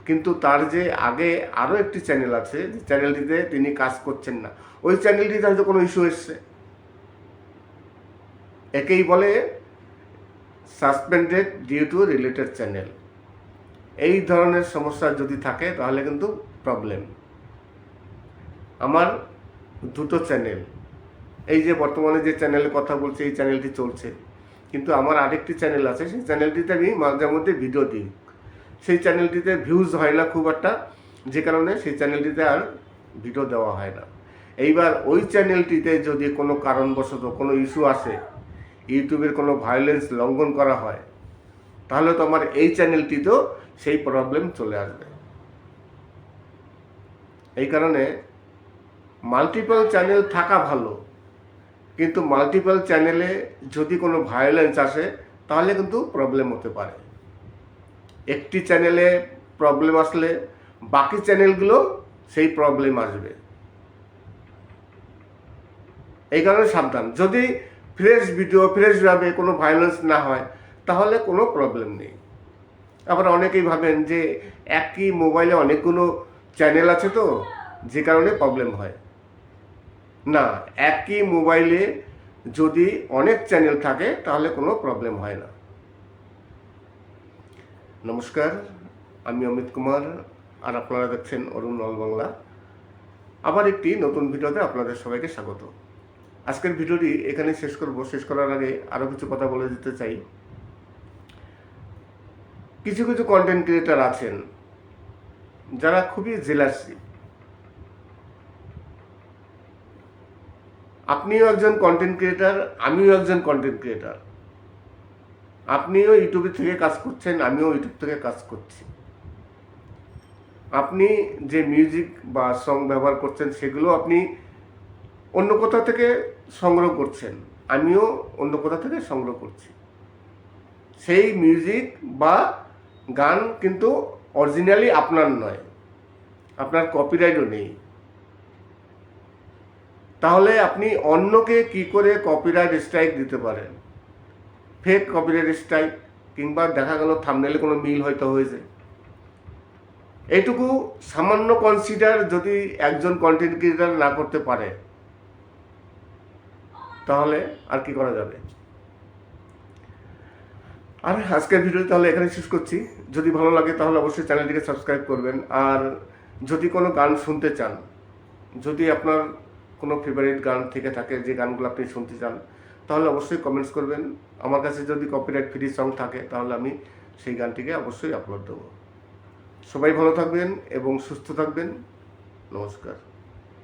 কিন্তু তার যে আগে আরও একটি চ্যানেল আছে, যে চ্যানেলটিতে তিনি কাজ করছেন না, ওই চ্যানেলটিতে হয়তো কোনো ইস্যু এসছে, একেই বলে suspended due to related channel. এই ধরনের সমস্যা যদি থাকে তাহলে কিন্তু প্রবলেম। আমার দুটো চ্যানেল, এই যে বর্তমানে যে চ্যানেলের কথা বলছি এই চ্যানেলটি চলছে, কিন্তু আমার আরেকটি চ্যানেল আছে, সেই চ্যানেলটিতে আমি মাঝে মধ্যে ভিডিও দিই, সেই চ্যানেলটিতে ভিউজ হয় না খুব একটা, যে কারণে সেই চ্যানেলটিতে আর ভিডিও দেওয়া হয় না। এইবার ওই চ্যানেলটিতে যদি কোনো কারণবশত কোনো ইস্যু আসে, ইউটিউবের কোনো ভায়োলেন্স লঙ্ঘন করা হয়, তাহলে তো আমার এই চ্যানেলটিতেও সেই প্রবলেম চলে আসবে। এই কারণে মাল্টিপল চ্যানেল থাকা ভালো, কিন্তু মাল্টিপল চ্যানেলে যদি কোনো ভায়োলেন্স আসে তাহলে কিন্তু প্রবলেম হতে পারে। একটি চ্যানেলে প্রবলেম আসলে বাকি চ্যানেলগুলো সেই প্রবলেম আসবে। এই কারণে সাবধান। যদি ফ্রেশ ভিডিও ফ্রেশভাবে কোনো ভায়োলেন্স না হয় তাহলে কোনো প্রবলেম নেই। আবার অনেকেই ভাবেন যে একই মোবাইলে অনেকগুলো চ্যানেল আছে তো যে কারণে প্রবলেম হয়। না, একই মোবাইলে যদি অনেক চ্যানেল থাকে তাহলে কোনো প্রবলেম হয় না। নমস্কার, আমি অমিত কুমার, আর আপনারা দেখছেন অরুণ অল বাংলা। আবার একটি নতুন ভিডিওতে আপনাদের সবাইকে স্বাগত। আজকের ভিডিওটি এখানে শেষ করব। শেষ করার আগে আরও কিছু কথা বলে দিতে চাই। কিছু কিছু কন্টেন্ট ক্রিয়েটার আছেন যারা খুবই জেলাসি। আপনিও একজন কন্টেন্ট ক্রিয়েটার, আমিও একজন কন্টেন্ট ক্রিয়েটার। আপনিও ইউটিউব থেকে কাজ করছেন, আমিও ইউটিউব থেকে কাজ করছি। আপনি যে মিউজিক বা সং ব্যবহার করছেন সেগুলো আপনি অন্য কোথা থেকে সংগ্রহ করছেন, আমিও অন্য কোথা থেকে সংগ্রহ করছি। সেই মিউজিক বা গান কিন্তু অরিজিনালি আপনার নয়, আপনার কপিরাইটও নেই। তাহলে আপনি অন্যকে কি করে কপিরাইট স্ট্রাইক দিতে পারেন? ফেক কপিরাইট স্ট্রাইক, কিংবা দেখা গেল থাম্বনেলে কোনো মিল হয়তো হয়েছে। এইটুকু সামান্য কনসিডার যদি একজন কন্টেন্ট ক্রিয়েটার না করতে পারে তাহলে আর কি করা যাবে? আর আজকের ভিডিও তাহলে এখানে শেষ করছি। যদি ভালো লাগে তাহলে অবশ্যই চ্যানেলটিকে সাবস্ক্রাইব করবেন। আর যদি কোনো গান শুনতে চান, যদি আপনার কোনো ফেভারিট গান থেকে থাকে যে গানগুলো আপনি শুনতে চান, তাহলে অবশ্যই কমেন্টস করবেন। আমার কাছে যদি কপিরাইট ফ্রি সং থাকে তাহলে আমি সেই গানটিকে অবশ্যই আপলোড দেবো। সবাই ভালো থাকবেন এবং সুস্থ থাকবেন। নমস্কার।